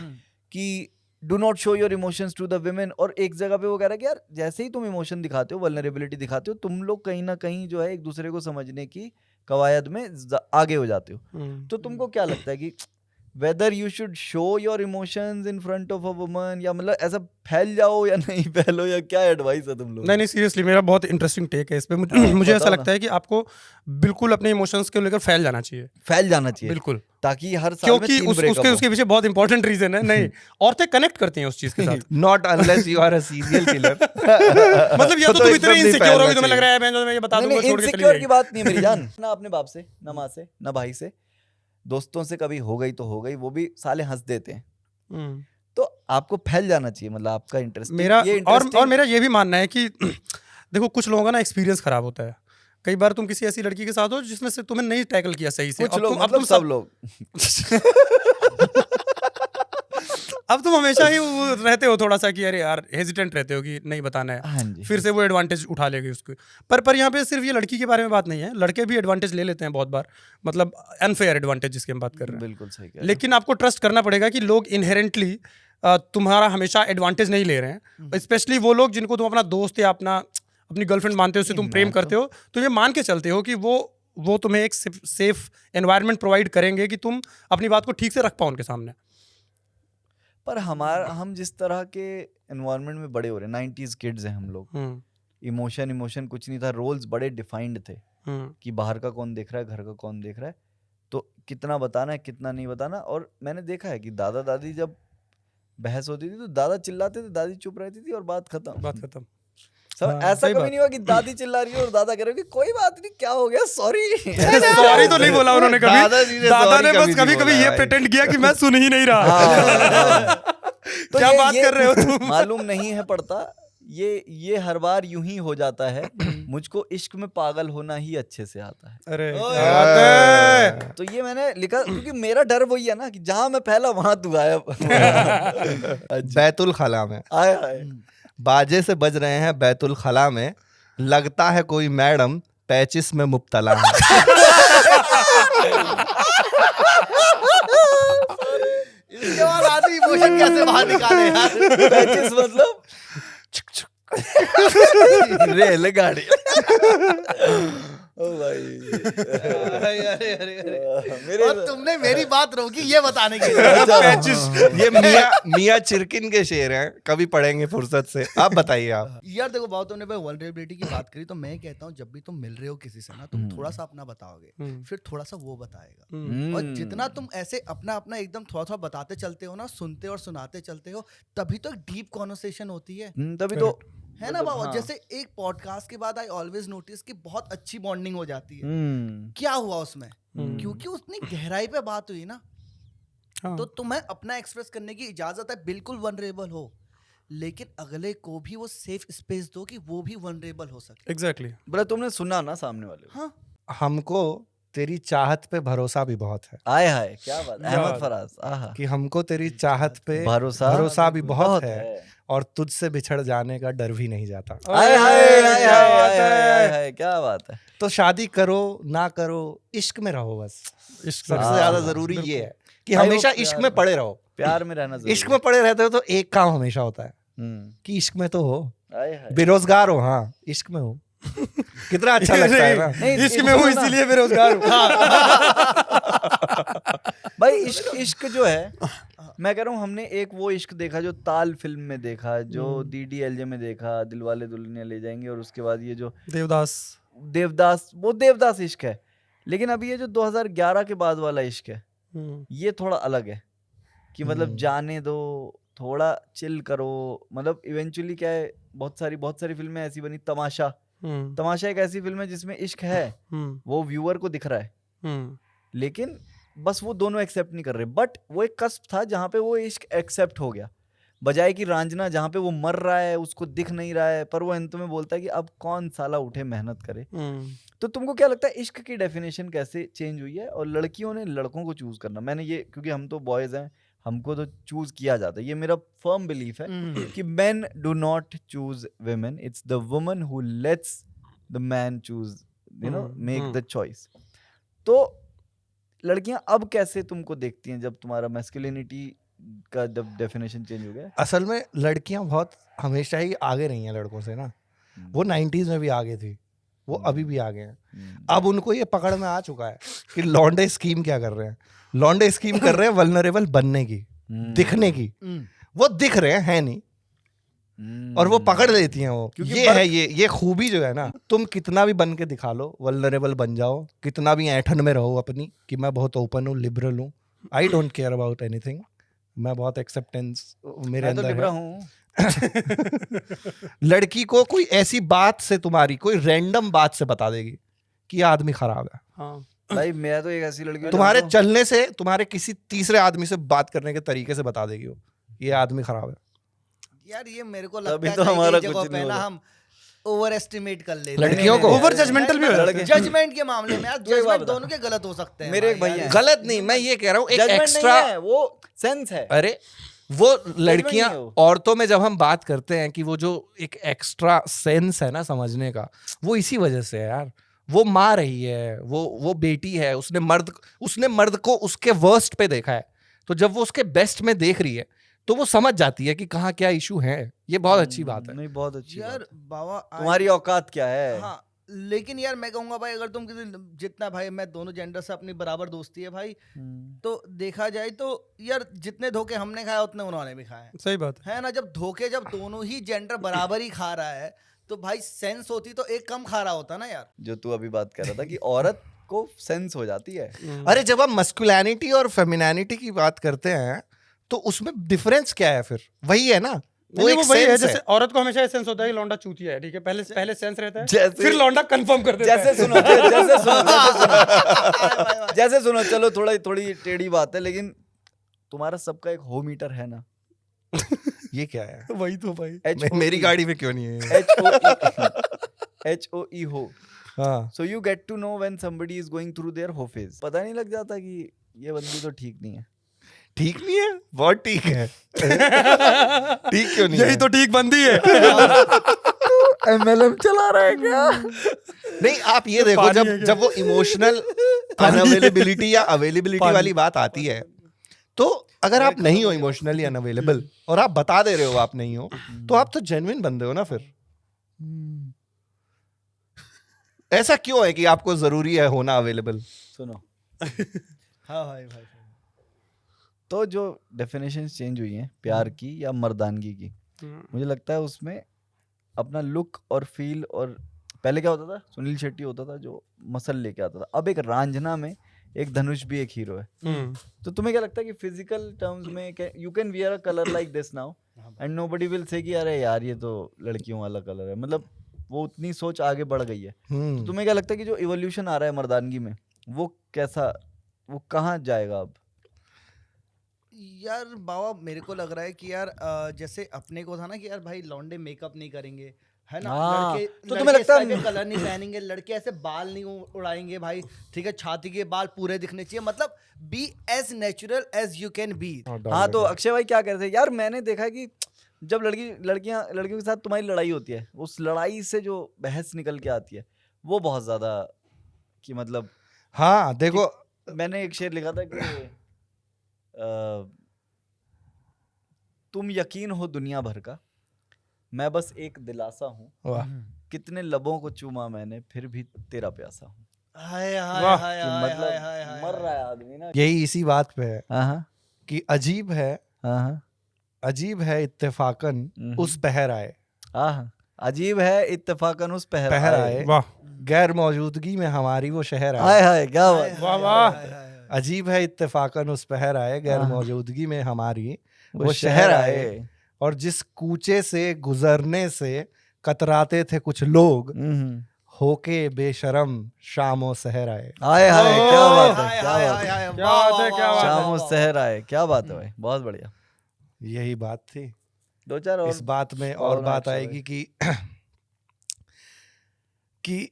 कि do not show your emotions to the women, और एक जगह पे वो कह रहा है कि यार जैसे ही तुम इमोशन दिखाते हो, वल्नरेबिलिटी दिखाते हो, तुम लोग कहीं ना कहीं जो है एक दूसरे को समझने की कवायद में आगे हो जाते हो। तो तुमको क्या लगता है कि whether you should show your emotions in front of a woman, या मतलब ऐसा फैल जाओ या नहीं फैलो, या क्या एडवाइस है तुम लोग? नहीं सीरियसली, मेरा बहुत इंटरेस्टिंग टेक है इस पे। मुझे ऐसा लगता है कि आपको बिल्कुल अपने इमोशंस को लेकर फैल जाना चाहिए, फैल जाना चाहिए बिल्कुल, ताकि हर साल में क्योंकि 3 ब्रेकअप हो। उसके पीछे बहुत इंपॉर्टेंट रीजन है। नहीं, औरतें कनेक्ट करती हैं उस चीज के साथ। Not unless you are a serial killer. मतलब या तो तुम इतने इनसिक्योर हो कि तुम्हें लग रहा है मैं ये बता दूंगा, छोड़ के चली इनसिक्योर की जाएगी। बात नहीं है मेरी जान, ना अपने बाप से, ना माँ से, ना भाई से, दोस्तों से कभी हो गई तो हो गई, वो भी साले हंस देते हैं। हम्म। तो आपको फैल जाना चाहिए, मतलब आपका इंटरेस्ट मेरा और मेरा ये भी मानना है कि देखो कुछ लोगों का ना एक्सपीरियंस खराब होता है। कई बार तुम किसी ऐसी लड़की के साथ हो जिसने से तुम्हें नहीं टैकल किया सही से, कुछ लोग मतलब सब लोग अब तुम हमेशा ही वो रहते हो थोड़ा सा कि अरे यार हेजिटेंट रहते हो कि नहीं बताना है, हाँ जी। फिर से वो एडवांटेज उठा लेगी उसको। पर यहाँ पे सिर्फ ये लड़की के बारे में बात नहीं है, लड़के भी एडवांटेज ले लेते हैं बहुत बार, मतलब अनफेयर एडवांटेज जिसकी हम बात कर रहे हैं। बिल्कुल सही कह रहे लेकिन आपको ट्रस्ट करना पड़ेगा कि लोग इनहेरेंटली तुम्हारा हमेशा एडवांटेज नहीं ले रहे हैं, स्पेशली वो लोग जिनको तुम अपना दोस्त या अपनी गर्लफ्रेंड मानते हो, उससे तुम प्रेम करते हो, तो ये मान के चलते हो कि वो तुम्हें एक सेफ एनवायरनमेंट प्रोवाइड करेंगे कि तुम अपनी बात को ठीक से रख पाओ उनके सामने। पर हम जिस तरह के एनवायरनमेंट में बड़े हो रहे हैं, 90s किड्स हैं हम लोग, इमोशन कुछ नहीं था, रोल्स बड़े डिफाइंड थे कि बाहर का कौन देख रहा है, घर का कौन देख रहा है, तो कितना बताना है कितना नहीं बताना। और मैंने देखा है कि दादा दादी जब बहस होती थी तो दादा चिल्लाते थे, दादी चुप रहती थी और बात खत्म। ऐसा सही कभी बात। नहीं हुआ कि दादी चिल्ला रही है और दादा कह रहे हो कि कोई बात नहीं, क्या हो गया, सॉरी। सॉरी तो नहीं बोला उन्होंने कभी, दादाजी ने दादा sorry ने बस कभी कभी नहीं कभी बोला ये भाई। प्रिटेंड किया कि मैं सुन ही नहीं रहा। तो क्या बात कर रहे हो तुम? मालूम नहीं है पड़ता, ये हर बार यूं ही हो जाता है। मुझको इश्क में पागल होना ही अच्छे से आता है। अरे ओए, क्या बात है। तो ये मैंने लिखा क्योंकि मेरा डर वही है ना कि जहां मैं फैला वहां तू गायब। बैतुल खला में आए हाय। बाजे से बज रहे हैं बैतुल खला में, लगता है कोई मैडम पैचिस में मुब्तला है। इसके बाद आदमी इमोशन कैसे बाहर निकाले यार? पैचिस मतलब रेलगाड़ी। ओ भाई, मेरे और तुमने मेरी बात रोकी ये बताने के लिए। ये मियाँ चिरकिन के शेर हैं, कभी पढ़ेंगे फुर्सत से। आप बताइए आप। यार देखो, बहुत तुमने भाई वल्नरेबिलिटी की बात करी, तो मैं कहता हूँ जब भी तुम मिल रहे हो किसी से ना, तुम थोड़ा सा अपना बताओगे, फिर थोड़ा सा वो बताएगा, और जितना तुम ऐसे अपना अपना एकदम थोड़ा थोड़ा बताते चलते हो ना, सुनते और सुनाते चलते हो, तभी तो एक डीप कॉन्वर्सेशन होती है तभी तो है ना बाबा। जैसे एक पॉडकास्ट के बाद आई ऑलवेज नोटिस कि बहुत अच्छी बॉन्डिंग हो जाती है। क्या हुआ उसमें? क्योंकि उतनी गहराई पे बात हुई ना। हाँ। तो तुम्हें अपना एक्सप्रेस करने की इजाजत है, बिल्कुल वनरेबल हो, लेकिन अगले को भी वो सेफ स्पेस दो कि वो भी वनरेबल हो सके। एग्जैक्टली। बोला तुमने सुना ना सामने वाले को। हाँ, हमको तेरी चाहत पे भरोसा भी बहुत है, आए हाय, क्या बात, अहमद फराज। आहा, कि हमको तेरी चाहत पे भरोसा भी बहुत है, और तुझसे बिछड़ जाने का डर भी नहीं जाता। आए हाय, आए हाय, आए हाय, हाय, क्या बात है। तो शादी करो ना करो, इश्क में रहो बस। इश्क सबसे ज्यादा जरूरी ये है कि भाई वो हमेशा प्यार इश्क में पड़े रहो। प्यार में रहना जरूरी इश्क में पड़े रहते हो तो एक काम हमेशा होता है कि इश्क में तो हो, आए हाय। बेरोजगार हो, हाँ इश्क में हो। कितना अच्छा लगता है ना। नहीं, इश्क में हूँ इसीलिए बेरोजगार हूँ। भाई इश्क जो है, मैं कह रहा हूँ हमने एक वो इश्क देखा जो ताल फिल्म में देखा, जो DDLJ में देखा, दिलवाले दुल्हनिया ले जाएंगे, और उसके बाद ये जो देवदास, वो देवदास इश्क है। लेकिन अभी ये जो 2011 के बाद वाला इश्क है, ये थोड़ा अलग है कि मतलब जाने दो, थोड़ा चिल करो। मतलब इवेंचुअली क्या है, बहुत सारी फिल्में ऐसी बनी। तमाशा एक ऐसी फिल्म है जिसमें इश्क है, वो व्यूअर को दिख रहा है, लेकिन बस वो दोनों एक्सेप्ट नहीं कर रहे। बट वो एक कस्प था जहां पे वो इश्क एक्सेप्ट हो गया। बजाय कि रांझना जहाँ पे वो मर रहा है, उसको दिख नहीं रहा है, पर वो अंत में बोलता है कि अब कौन साला उठे मेहनत करे। तो तुमको क्या लगता है इश्क की डेफिनेशन कैसे चेंज हुई है, और लड़कियों ने लड़कों को चूज करना, मैंने ये, क्योंकि हम तो बॉयज हैं, हमको तो चूज किया जाता है, ये मेरा फर्म बिलीफ है कि men do not choose women, it's the woman who lets the man choose, you know, make the choice। तो लड़कियां अब कैसे तुमको देखती हैं जब तुम्हारा मैस्कुलिनिटी का जब डेफिनेशन चेंज हो गया? असल में लड़कियां बहुत हमेशा ही आगे रही हैं लड़कों से ना। वो 90s में भी आगे थी, वो अभी भी आगे हैं। अब उनको ये पकड़ में आ चुका है कि लौंडे स्कीम क्या कर रहे हैं। लौंडे स्कीम कर रहे हैं वल्नरेबल बनने की, दिखने की। वो दिख रहे हैं नहीं, और वो पकड़ लेती हैं वो। ये है ये खूबी जो है ना, तुम कितना भी बन के दिखा लो, वल्नरेबल बन जाओ, कितना भी ऐठन में रहो अपनी कि मैं बहुत ओपन हूँ, लिबरल हूँ, I don't care about anything, मैं बहुत एक्सेप्टेंस मेरे मैं तो अंदर लिब्रा है। हूँ। लड़की को कोई ऐसी बात से, तुम्हारी कोई रैंडम बात से बता देगी कि ये आदमी खराब है। हाँ भाई मैं तो एक ऐसी लड़की तुम्हारे जानता हूँ- चलने से, तुम्हारे किसी तीसरे आदमी से बात करने के तरीके से बता देगी वो, ये आदमी खराब है। यार ये मेरे को तभी लगता है तो कई-कई हमारा जगहों कुछ नहीं पे ना होगा। हम ओवर एस्टिमेट कर लेते हैं लड़कियों को? Over judgmental भी हो जाते हैं। जजमेंट के मामले में यार ये बात जजमेंट बता। दोनों के गलत हो सकते हैं मेरे एक भाई भैया यार। हैं। गलत नहीं, मैं ये कह रहा हूँ एक Judgment एक्स्ट्रा, नहीं है, वो सेंस है। अरे वो लड़कियां, नहीं है वो। औरतों में जब हम बात करते हैं कि वो जो एक एक्स्ट्रा सेंस है ना समझने का, वो इसी वजह से है यार। वो माँ रही है, वो बेटी है, उसने मर्द को उसके वर्स्ट पे देखा है, तो जब वो उसके बेस्ट में देख रही है तो वो समझ जाती है कि कहाँ क्या इशू है। ये बहुत अच्छी बात है। नहीं, बहुत अच्छी यार बात है। बाबा तुम्हारी औकात क्या है? हाँ लेकिन यार मैं कहूंगा भाई, अगर तुम किसी, जितना भाई मैं दोनों जेंडर से अपनी बराबर दोस्ती है भाई, तो देखा जाए तो यार जितने धोखे हमने खाए उतने उन्होंने भी खाए सही बात है। है ना। जब दोनों ही जेंडर बराबर ही खा रहा है तो भाई सेंस होती तो एक कम खा रहा होता ना यार। जो तू अभी बात कर रहा था कि औरत को सेंस हो जाती है। अरे जब हम मस्कुलिनिटी और फेमिनिटी की बात करते हैं तो उसमें डिफरेंस क्या है फिर? वही है ना, वो एक वही है, sense जैसे औरत को हमेशा सेंस होता है कि लौंडा चूतिया है, ठीक है, पहले सेंस रहता है, जैसे- फिर लौंडा कंफर्म कर देता है। जैसे सुनो जैसे सुनो, चलो थोड़ी टेढ़ी बात है, लेकिन तुम्हारा सबका एक हो मीटर है ना। ये क्या है? वही तो भाई। मेरी गाड़ी में क्यों नहीं है? HOE हो। हाँ, So you get to know when somebody is going through their हो phase। पता नहीं लग जाता कि ये बंदी तो ठीक नहीं है। ठीक नहीं है, बहुत ठीक है। ठीक क्यों नहीं यही है? तो ठीक बंदी है। MLM चला रहा है क्या? नहीं, आप ये देखो, पानी है क्या? जब वो इमोशनल अनअवेलेबिलिटी या अवेलेबिलिटी वाली बात आती है, तो अगर आप नहीं हो इमोशनली अनअवेलेबल और आप बता दे रहे हो आप नहीं हो, तो आप तो जेन्युइन बंदे हो ना फिर। ऐसा क्यों है कि आपको जरूरी है होना अवेलेबल? सुनो, हाँ भाई भाई तो जो डेफिनेशन चेंज हुई हैं प्यार की या मर्दानगी की, मुझे लगता है उसमें अपना लुक और फील, और पहले क्या होता था, सुनील शेट्टी होता था जो मसल लेके आता था, अब एक रांझना में एक धनुष भी एक हीरो है। तो तुम्हें क्या लगता है कि फिजिकल टर्म्स में you can wear a colour like this now and nobody will say कि अरे यार ये तो लड़कियों वाला कलर है, मतलब वो उतनी सोच आगे बढ़ गई है। तो तुम्हें क्या लगता है कि जो इवोल्यूशन आ रहा है मर्दानगी में, वो कैसा, वो कहाँ जाएगा अब? यार बाबा मेरे को लग रहा है कि यार जैसे अपने को था ना कि यार भाई लौंडे मेकअप नहीं करेंगे, है ना, हाँ, लड़के तो तुम्हें लगता है कलर नहीं पहनेंगे, लड़के ऐसे बाल नहीं उड़ाएंगे भाई, ठीक है, छाती के बाल पूरे दिखने चाहिए, मतलब be as natural as you can be. हाँ, तो अक्षय भाई क्या कहते हैं यार, मैंने देखा कि जब लड़कियों के साथ तुम्हारी लड़ाई होती है, उस लड़ाई से जो बहस निकल के आती है वो बहुत ज्यादा, कि मतलब हाँ देखो, मैंने एक शेर लिखा था कि तुम यकीन हो दुनिया भर का, मैं बस एक दिलासा हूँ, वाह, कितने लबों को चूमा मैंने फिर भी तेरा प्यासा हूँ। हाय हाय वाह, हाय कि हाय मतलब हाय हाय हाय मर रहा है आदमी ना। यही इसी बात पे है हाँ कि अजीब है, हाँ अजीब है इत्तेफाकन उस पहर आए, हाँ, अजीब है इत्तेफाकन उस पहर पहर आए, आए। वाह गैर मौजूदगी में हमारी वो शहर हाय आए। हाय, क्या बात है। वाह वाह। अजीब है इत्तेफाकन उस पहर आए, गैर हाँ। मौजूदगी में हमारी वो वो शहर आए, और जिस कूचे से गुजरने से कतराते थे कुछ लोग, होके बेशरम शामो सहर आए। हाय हाय, क्या बात है, हाय क्या हाय बात हाय है। हाय, क्या वाह, बात है, वाह, क्या वाह, बात है। वाह, शामो वाह, सहर आए, क्या बात है भाई, बहुत बढ़िया। यही बात थी। दो चार और इस बात में और और बात अच्छा आएगी कि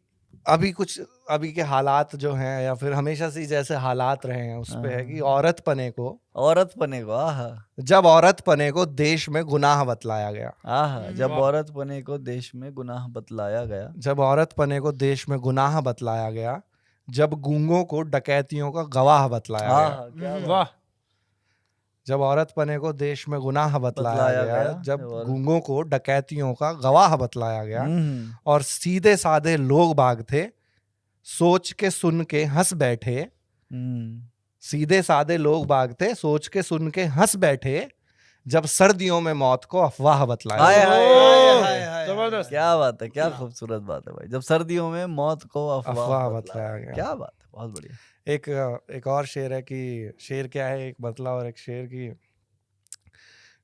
अभी के हालात जो हैं या फिर हमेशा से ही जैसे हालात रहे हैं उस पे है कि औरत पने को औरत पने को आहा जब औरत पने को देश में गुनाह बतलाया गया, आहा जब औरत पने को देश में गुनाह बतलाया गया, जब औरत पने को देश में गुनाह बतलाया गया, जब गूंगों को डकैतियों का गवाह बतलाया गया, आहा क्या बात। वाह, जब औरत पने को देश में गुनाह बतलाया बतलाया गया, गया, जब और- गूंगों को डकैतियों का गवाह बतलाया गया और सीधे साधे लोग बाग थे, सोच के सुन के हंस बैठे, सीधे साधे लोग बाग थे, सोच के सुन के हंस बैठे, जब सर्दियों में मौत को अफवाह बतलाया हाय गया। हाय हाय जबरदस्त। क्या बात है, क्या खूबसूरत बात है भाई। जब सर्दियों में मौत को अफवाह अफवाह बतलाया गया। क्या बात है, बहुत बढ़िया। एक और शेर है कि शेर क्या है, एक बतला और एक शेर की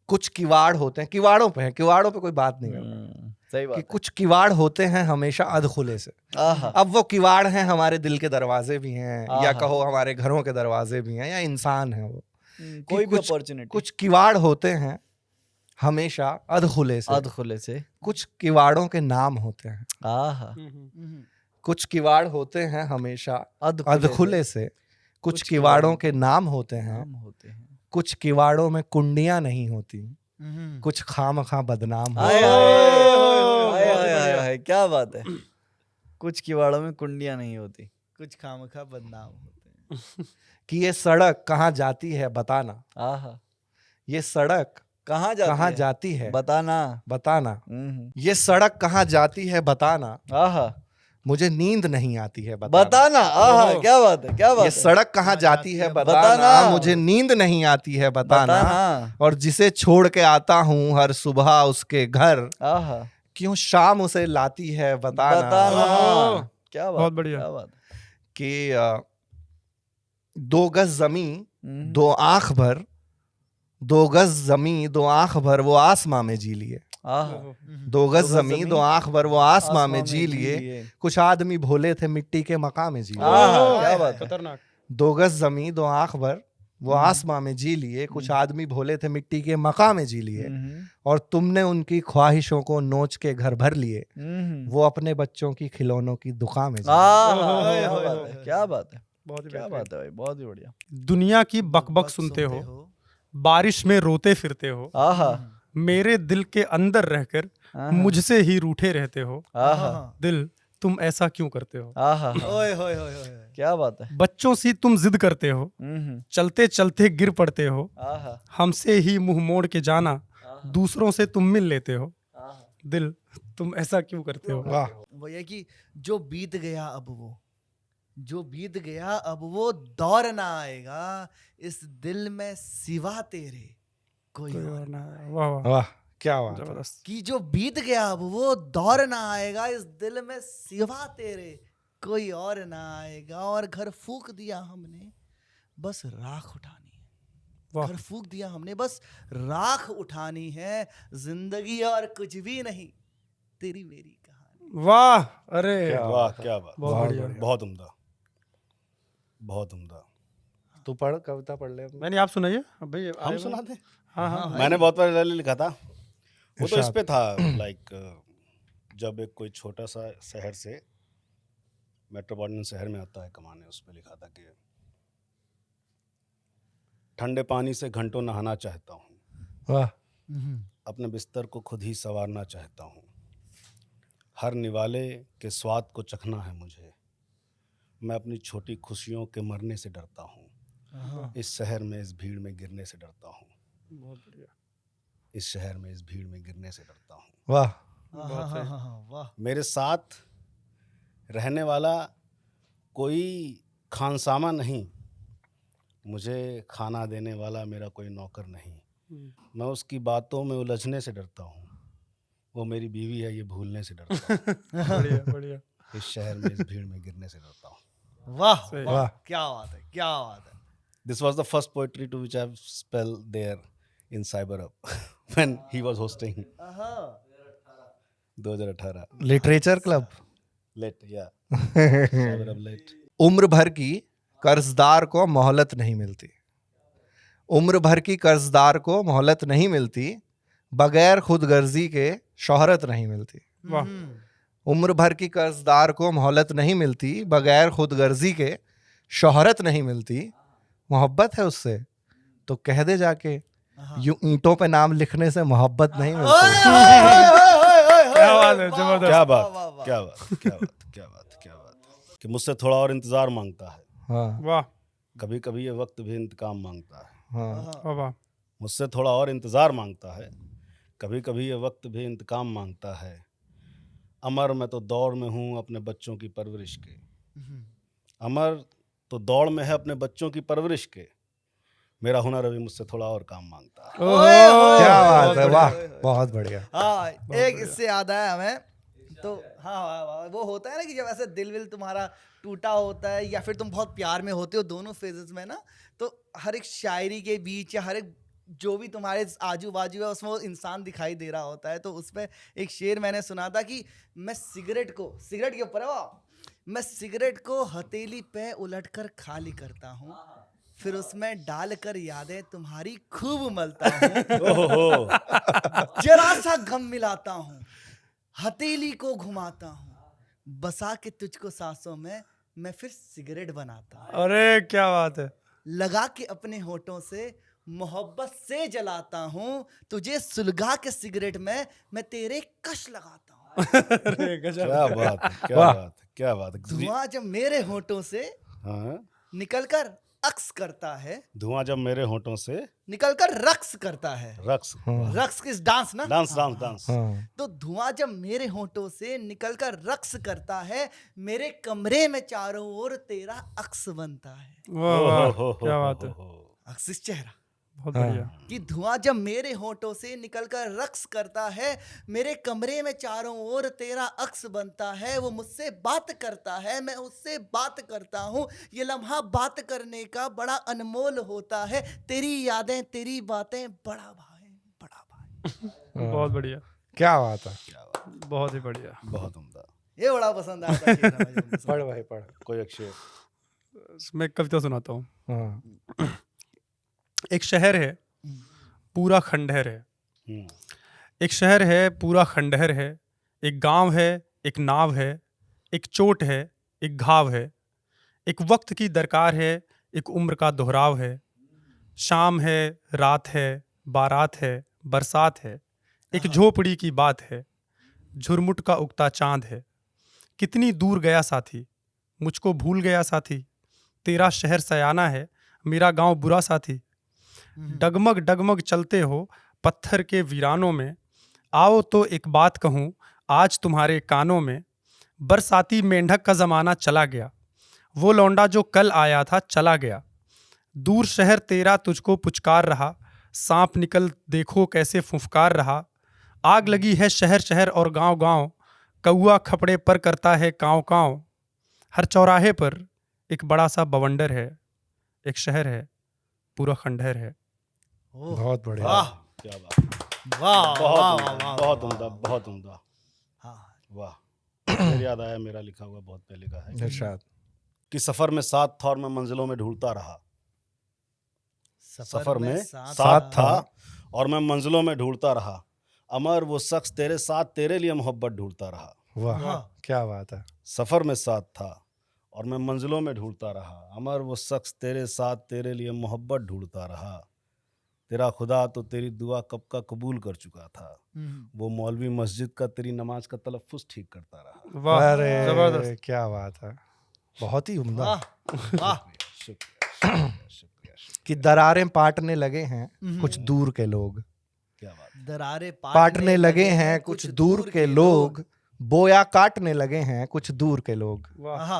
कुछ किवाड़ होते हैं, किवाड़ों पे है, किवाड़ों पे कोई बात नहीं करता सही कि बात है। कुछ किवाड़ होते हैं हमेशा अधखुले से। आहा अब वो किवाड़ हैं, हमारे दिल के दरवाजे भी हैं या आहा। कहो हमारे घरों के दरवाजे भी हैं या इंसान है वो। कोई भी कुछ- अपॉर्चुनिटी कुछ किवाड़ होते हैं हमेशा अधखुले से, अध खुले से कुछ किवाड़ों के नाम होते हैं, आहा कुछ किवाड़ होते हैं हमेशा अध अधखुले से, कुछ किवाड़ों के नाम होते हैं, नाम होते हैं। कुछ किवाड़ों में कुंडियां नहीं होती, कुछ खामखा बदनाम हाय होते हैं। हाय हाय हाय हाय क्या बात है। कुछ किवाड़ों में कुंडियां नहीं होती। कुछ खामखा बदनाम होते हैं। कि ये सड़क कहाँ जाती है बताना, आहा ये सड़क कहाँ जाती कहाँ है? जाती है बताना। बताना, ये सड़क कहाँ जाती है बताना, आहा मुझे नींद नहीं आती है बताना। बताना। आहा क्या बात है, क्या बात ये है। सड़क कहाँ जाती है बताना, बताना। मुझे नींद नहीं आती है बताना, बताना। और जिसे छोड़ के आता हूँ हर सुबह उसके घर, आहा क्यों शाम उसे लाती है बताना। बताना। क्या बात, बहुत बढ़िया। क्या बात। कि 2 गज जमी हम्म। 2 आंख भर, 2 गज जमी 2 आंख भर वो आसमां में जी लिए, आहा 2 गज गज जमी ज़मीं, 2 आंख भर वो आसमां आसमां में जी लिए, कुछ आदमी भोले थे मिट्टी के मकाम में जी लिए। आहा क्या बात है। खतरनाक। 2 गज जमी 2 आंख भर वो आसमां में जी लिए, कुछ आदमी भोले थे मिट्टी के मकाम में जी लिए, और तुमने उनकी ख्वाहिशों को नोच के घर भर लिए, वो अपने बच्चों की खिलौनों की दुकान में जी लिए। आहा क्या बात है, क्या बात है, बहुत ही क्या बेहतरीन। बात है भाई, बहुत ही बढ़िया। दुनिया की बकबक सुनते हो, बारिश में रोते फिरते हो, आहा मेरे दिल के अंदर रहकर आहा। मुझसे ही रूठे रहते हो, आहा दिल तुम ऐसा क्यों करते हो, आहा ओए होए होए होए। क्या बात है। बच्चों सी तुम जिद करते हो, चलते चलते गिर पड़ते हो, आहा हमसे ही मुंह मोड़ के जाना, दूसरों से तुम मिल लेते हो, आहा। दिल तुम ऐसा क्यों करते हो। वाह, वो ये कि जो बीत गया अब वो, जो बीत गया अब वो दौर ना आएगा, इस दिल में सिवा तेरे कोई और ना। वाह वाह, वाह, क्या बात है। जबरदस्त। कि जो बीत गया अब वो दौर ना आएगा, इस दिल में सिवा तेरे कोई और ना आएगा। और घर फूक दिया हमने, बस राख उठानी है। वाह। घर फूक दिया हमने, बस राख उठानी है। जिंदगी और कुछ भी नहीं, तेरी मेरी कहानी। वाह, अरे वाह क्या बात, बहुत बढ़िया। बहुत उम्दा, बहुत उम्दा। तू पढ़, कविता पढ़ ले अपनी। मैंने आप सुनाइए अब भाई, हम आए सुनाते हैं? हाँ हाँ मैंने बहुत बार लिखा था, वो तो इस इरशाद। पे था लाइक जब एक कोई छोटा सा शहर से मेट्रोपॉलिटन शहर में आता है कमाने, उस पे लिखा था कि ठंडे पानी से घंटों नहाना चाहता हूँ, वाह, अपने बिस्तर को खुद ही संवारना चाहता हूँ, हर निवाले के स्वाद को चखना है मुझे, मैं अपनी छोटी खुशियों के मरने से डरता हूँ, इस शहर में इस भीड़ में गिरने से डरता हूँ, बहुत बढ़िया, इस शहर में इस भीड़ में गिरने से डरता हूँ। वाह, बहुत सही। वाह। मेरे साथ रहने वाला कोई खानसामा नहीं, मुझे खाना देने वाला मेरा कोई नौकर नहीं, मैं उसकी बातों में उलझने से डरता हूँ, वो मेरी बीवी है ये भूलने से डरता हूँ, बढ़िया बढ़िया, इस शहर में इस भीड़ में गिरने से डरता हूँ। वाह सही। वाह, वाह। क्या बात है, क्या बात है। This was the first poetry to which I've spelled there in Cyber Up when he was hosting 2018 literature club. late, yeah. Cyber Up late. उम्र भर की कर्जदार को मोहलत नहीं मिलती, उम्र भर की कर्जदार को मोहलत नहीं मिलती, बगैर खुदगर्जी के शोहरत नहीं मिलती। वाह उम्र भर की कर्जदार को मोहलत नहीं मिलती, बगैर खुदगर्जी के शोहरत नहीं मिलती। मोहब्बत है उससे तो कह दे जाके, यूं ईंटों पे नाम लिखने से मोहब्बत नहीं मिलती। क्या बात है, जबरदस्त। क्या बात, क्या बात, क्या बात, क्या बात, क्या बात कि मुझसे थोड़ा और इंतजार मांगता है। हाँ वाह कभी कभी ये वक्त भी इंतकाम मांगता है। हाँ वाह वाह। मुझसे थोड़ा और इंतजार मांगता है। कभी कभी ये वक्त भी इंतकाम मांगता है। अमर मैं तो दौड़ में हूँ अपने बच्चों की परवरिश के। अमर तो दौड़ में है अपने बच्चों की परवरिश के। मेरा हुनर अभी मुझसे थोड़ा और काम मांगता है। क्या बात है, वाह बहुत बढ़िया। हाँ एक इससे याद आया हमें तो हाँ वो होता है ना कि जब ऐसे दिल विल तुम्हारा टूटा होता है या फिर तुम बहुत प्यार में होते हो, दोनों फेजेस में ना, तो हर एक शायरी के बीच या हर एक जो भी तुम्हारे आजू बाजू है उसमें वो इंसान दिखाई दे रहा होता है। तो उसमें एक शेर मैंने सुना था कि मैं सिगरेट के ऊपर है वो, मैं सिगरेट को हथेली पे उलट कर खाली करता हूँ, फिर उसमें डालकर यादें तुम्हारी खूब मलता हूँ, ओहो, जरा सा गम मिलाता हूँ, हथेली को घुमाता हूँ, बसा के तुझको सांसों में मैं फिर सिगरेट बनाता हूँ, अरे क्या बात है। लगा के अपने होठों से मोहब्बत से जलाता हूँ, तुझे सुलगा के सिगरेट में मैं तेरे कश लगाता हूँ। अरे गजब। क्या बात है, क्या वाह। बात है, क्या बात है। धुआं जब मेरे होठों से हाँ, निकलकर अक्स करता है, धुआं जब मेरे होठों से निकलकर रक्स करता है, रक्स, रक्स किस डांस ना, डांस डांस डांस। हाँ तो धुआं जब मेरे होठों से निकलकर रक्स करता है, मेरे कमरे में चारों ओर तेरा अक्स बनता है। वाह वाह क्या बात है, अक्सिस चेहरा बहुत बढ़िया। कि धुआं जब मेरे होठों से निकलकर रक्स करता है, मेरे कमरे में चारों ओर तेरा अक्स बनता है, वो मुझसे बात करता है, मैं उससे बात करता हूँ, ये लम्हा बात करने का बड़ा अनमोल होता है, तेरी यादें तेरी बातें बड़ा भाई। बहुत बढ़िया, क्या बात है। बहुत ही बढ़िया। बहुत उम्दा। ये बड़ा पसंद आया था शेर हमें। पढ़ भाई पढ़। कोई एक शेर। मैं एक कविता सुनाता हूँ। हाँ एक शहर है पूरा खंडहर है, हम्म, एक शहर है पूरा खंडहर है, एक गांव है एक नाव है, एक चोट है एक घाव है, एक वक्त की दरकार है एक उम्र का दोहराव है, शाम है रात है बारात है बरसात है, एक झोपड़ी की बात है, झुरमुट का उगता चांद है, कितनी दूर गया साथी मुझको भूल गया साथी, तेरा शहर सयाना है मेरा गांव बुरा साथी, डगमग डगमग चलते हो पत्थर के वीरानों में, आओ तो एक बात कहूँ आज तुम्हारे कानों में, बरसाती मेंढक का ज़माना चला गया, वो लौंडा जो कल आया था चला गया, दूर शहर तेरा तुझको पुचकार रहा, सांप निकल देखो कैसे फुफकार रहा, आग लगी है शहर शहर और गांव गांव, कौआ खपड़े पर करता है काँव काँव, हर चौराहे पर एक बड़ा सा बवंडर है, एक शहर है पूरा खंडहर है। बहुत बढ़िया। वाह क्या बात। वाह बहुत वाह उम्दा, वाह बहुत उम्दा, बहुत उम्दा। हाँ वाह। शेर याद आया, मेरा लिखा हुआ बहुत पहले का है इरशाद। कि सफर में साथ था और मैं मंजिलों में ढूंढता रहा। सफर में साथ था और मैं मंजिलों में ढूंढता रहा, अमर वो शख्स तेरे साथ तेरे लिए मोहब्बत ढूंढता रहा। वाह क्या बात है। सफर में साथ था और मैं मंजिलों में ढूंढता रहा, अमर वो शख्स तेरे साथ तेरे लिए मोहब्बत ढूंढता रहा, तेरा खुदा तो तेरी दुआ कब का कबूल कर चुका था, वो मौलवी मस्जिद का तेरी नमाज का तलफ्फुज ठीक करता रहा। वाह अरे जबरदस्त। क्या बात है, बहुत ही उम्दा। वाह शुक्रिया, शुक्रिया। कि दरारें पाटने लगे हैं कुछ दूर के लोग, क्या बात। दरारे पाटने लगे हैं कुछ दूर के लोग, बोया काटने लगे हैं कुछ दूर के लोग। वाह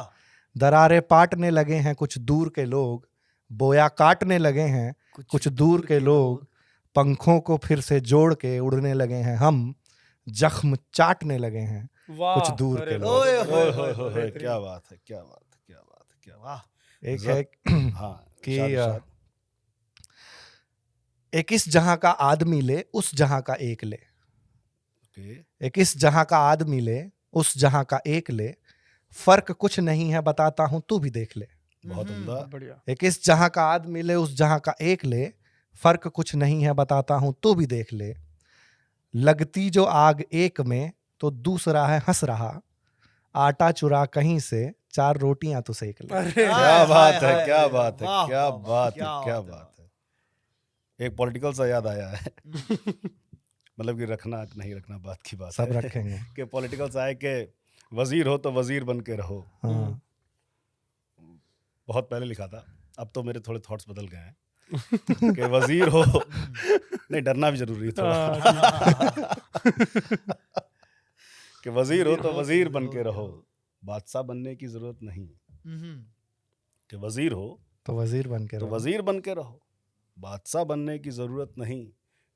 दरारें पाटने लगे हैं कुछ दूर के लोग, बोया काटने लगे हैं कुछ दूर के लोग, पंखों को फिर से जोड़ के उड़ने लगे हैं हम, जख्म चाटने लगे हैं कुछ दूर के लोग। ओए ओए होए होए, क्या बात है, क्या बात है, क्या बात है, क्या बात वाह एक है हाँ कि इरशाद, इरशाद। एक इस जहां का आदमी ले उस जहां का एक ले, ओके, एक इस जहां का आदमी ले उस जहां का एक ले, फर्क कुछ नहीं है बताता हूं तू भी देख ले। बहुत उम्दा। बढ़िया। एक इस जहां का आदमी ले उस जहां का एक ले, फर्क कुछ नहीं है बताता हूं तू भी देख ले, लगती जो आग एक में तो दूसरा है हंस रहा, आटा चुरा कहीं से 4 रोटियां तो सेक ले। अरे क्या बात है, हाय, क्या हाय, बात है, वाह, क्या वाह, बात है, क्या क्या बात है। बात है। एक पॉलिटिकल सा याद आया है। मतलब कि रखना नहीं रखना बात की बात सब है रखेंगे। कि पॉलिटिकल सा है कि वजीर हो तो वजीर बन के रहो। हाँ। बहुत पहले लिखा था, अब तो मेरे थोड़े थॉट्स बदल गए हैं कि वजीर हो नहीं, डरना भी जरूरी है थोड़ा कि वजीर हो तो वजीर बन के रहो, बादशाह बनने की जरूरत नहीं। कि वजीर हो तो वजीर बन के तो रहो। वजीर बन के रहो, बादशाह बनने की जरूरत नहीं।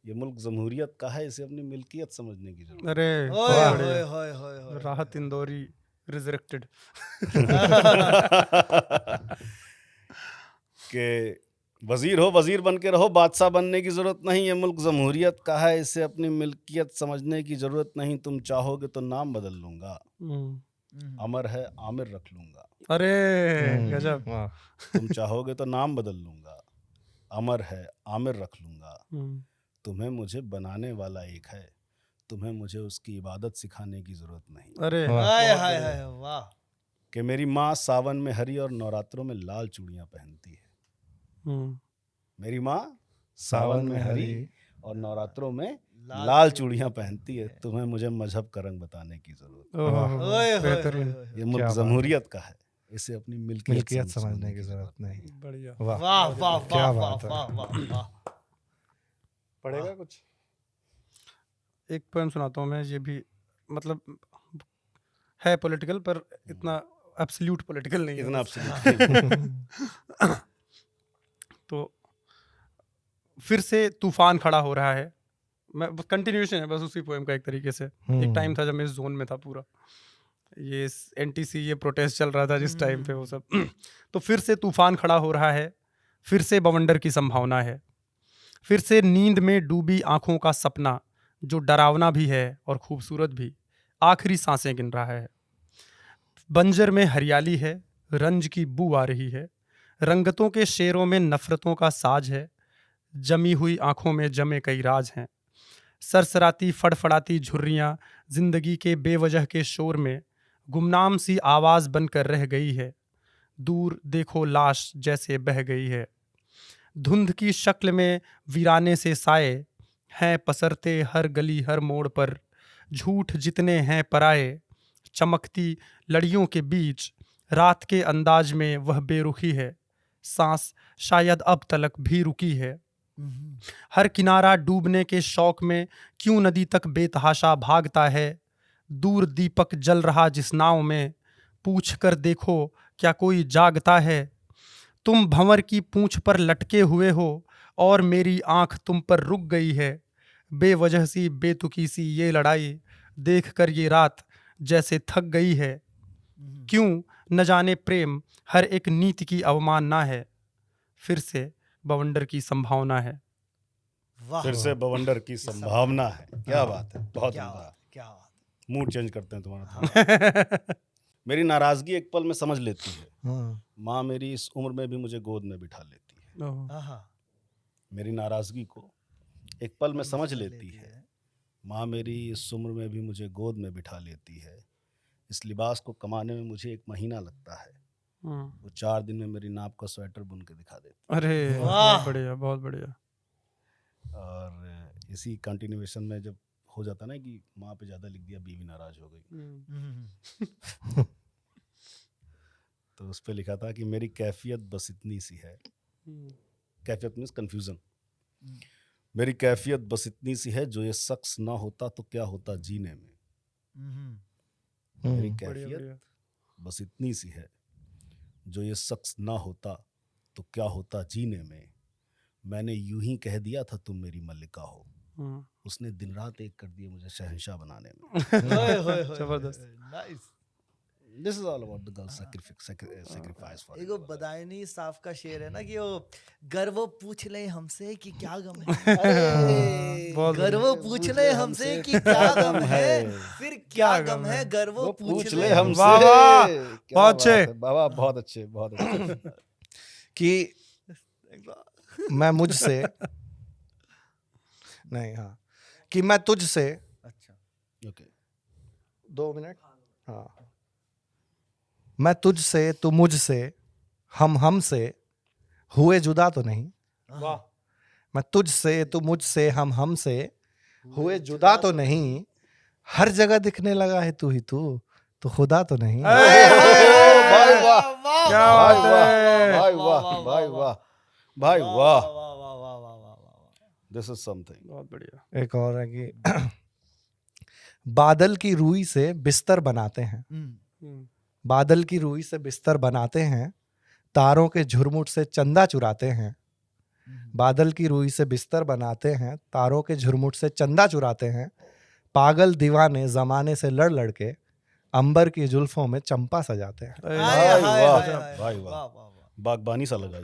ये मुल्क जमहूरियत का है, इसे अपनी मिल्कियत समझने की जरूरत अरे ओए वाह, होए बढ़िया। होए होए होए। राहत इंदौरी रिजरेक्टेड। कि वजीर हो वजीर बन के रहो, बादशाह बनने की जरूरत नहीं। ये मुल्क जमहूरियत का है, इसे अपनी मिल्कियत समझने की जरूरत नहीं। तुम चाहोगे तो नाम बदल लूंगा, अमर है आमिर रख लूंगा। अरे गजब। वाह। तुम चाहोगे तो नाम बदल लूंगा, अमर है आमिर रख लूंगा। तुम्हें मुझे बनाने वाला एक है, तुम्हें मुझे उसकी इबादत सिखाने की जरूरत नहीं। अरे हाय हाय हाय वाह। कि मेरी माँ सावन में हरी और नवरात्रों में लाल चूड़ियां पहनती है। मेरी माँ सावन में हरी और नवरात्रों में लाल चूड़ियां पहनती है। तुम्हें मुझे मजहब का रंग बताने की जरूरत ओए होए बेहतरीन। होए। ये मुल्क क्या बात है। जमहूरियत का है, इसे अपनी मिल्कियत समझने की जरूरत नहीं। बढ़िया। वाह। वाह वाह क्या वाह वाह बात है। वाह वाह वाह। पढ़ेगा कुछ? एक पोएम सुनाता हूँ मैं, ये भी मतलब है पॉलिटिकल पर इतना एब्सोल्यूट पॉलिटिकल नहीं है। इतना बस। absolute तो फिर से तूफान खड़ा हो रहा है। मैं कंटिन्यूएशन है बस उसी पोएम का एक तरीके से। एक टाइम था जब मैं इस जोन में था पूरा, ये एनटीसी ये प्रोटेस्ट चल रहा था जिस टाइम पे वो सब। तो फिर से तूफान खड़ा हो रहा है, फिर से बवंडर की संभावना है, फिर से नींद में डूबी आंखों का सपना जो डरावना भी है और खूबसूरत भी, आखिरी सांसें गिन रहा है। बंजर में हरियाली है, रंज की बू आ रही है, रंगतों के शेरों में नफरतों का साज है, जमी हुई आंखों में जमे कई राज हैं। सरसराती फड़फड़ाती झुर्रियां जिंदगी के बेवजह के शोर में गुमनाम सी आवाज बनकर रह गई है। दूर देखो लाश जैसे बह गई है। धुंध की शक्ल में वीराने से साए हैं पसरते हर गली हर मोड़ पर। झूठ जितने हैं पराए चमकती लड़ियों के बीच, रात के अंदाज में वह बेरुखी है। सांस शायद अब तलक भी रुकी है। हर किनारा डूबने के शौक में क्यों नदी तक बेतहाशा भागता है। दूर दीपक जल रहा जिस नाव में, पूछ कर देखो क्या कोई जागता है। तुम भंवर की पूंछ पर लटके हुए हो और मेरी आंख तुम पर रुक गई है। बेवजह सी बेतुकी सी ये लड़ाई देख कर ये रात जैसे थक गई है। क्यों न जाने प्रेम हर एक नीति की अवमानना है। फिर से बवंडर की संभावना है। वाह फिर से बवंडर की संभावना है। क्या बात है, बहुत क्या उम्दा। बात क्या बात। मूड चेंज करते हैं तुम्हारा। मेरी नाराजगी एक पल में समझ लेती है, हाँ। माँ मेरी इस उम्र में भी मुझे गोद में बिठा लेती है। आहा। मेरी नाराजगी को एक पल में समझ लेती है, माँ मेरी इस उम्र में भी मुझे गोद में बिठा लेती है। इस लिबास को कमाने में मुझे 1 महीना लगता है, वो 4 दिन में मेरी नाप का स्वेटर बुन के दिखा देती अरे वाह। बहुत बढ़िया बहुत बढ़िया। है। और इसी कंटिन्यूएशन में जब हो जाता ना कि माँ पे ज़्यादा लिख दिया, बीवी नाराज हो गई, तो उस पे लिखा था कि मेरी कैफियत बस इतनी सी है। कैफियत मीन्स कंफ्यूजन। मेरी कैफियत बस इतनी सी है, जो ये शख्स ना होता तो क्या होता जीने में। मेरी बढ़िया कैफियत बढ़िया। बस इतनी सी है, जो ये शख्स ना होता तो क्या होता जीने में। मैंने यूं ही कह दिया था तुम मेरी मल्लिका हो, उसने दिन रात एक कर दिया मुझे शहंशाह बनाने में। जबरदस्त। Nice. This is all about the girl sacrifice for एगो बदायूनी साफ का शेर है ना कि वो गर वो पूछ ले हमसे कि क्या गम है। बहुत गर वो पूछ ले हमसे कि क्या गम है, फिर क्या गम है गर वो पूछ ले हमसे। वाह, वाह। क्या बहुत बात अच्छे। है, बाबा बहुत अच्छे बहुत अच्छे। कि मैं मुझसे नहीं, हाँ, कि मैं तुझसे, अच्छा, ओके 2 मिनट, हाँ, मैं तुझसे, तू मुझसे, हम हमसे हुए जुदा तो नहीं। वाह। मैं तुझसे, तू मुझसे, हम हमसे हुए जुदा तो नहीं। हर जगह दिखने लगा है तू ही तू, तो खुदा तो नहीं। भाई वाह, क्या भाई बात वाह, है। भाई वाह, भाई वाह, भाई वाह, दिस इज समथिंग। बहुत बढ़िया। एक और है कि बादल की रूई से बिस्तर बनाते हैं, बादल की रूई से बिस्तर बनाते हैं, तारों के झुरमुट से चंदा चुराते हैं। बादल की रूई से बिस्तर बनाते हैं, तारों के झुरमुट से चंदा चुराते हैं। पागल दीवाने जमाने से लड़ लड़ के अंबर की जुल्फों में चंपा सजाते हैं। भाई वाह, भाई वाह, बागबानी सा लगा ये।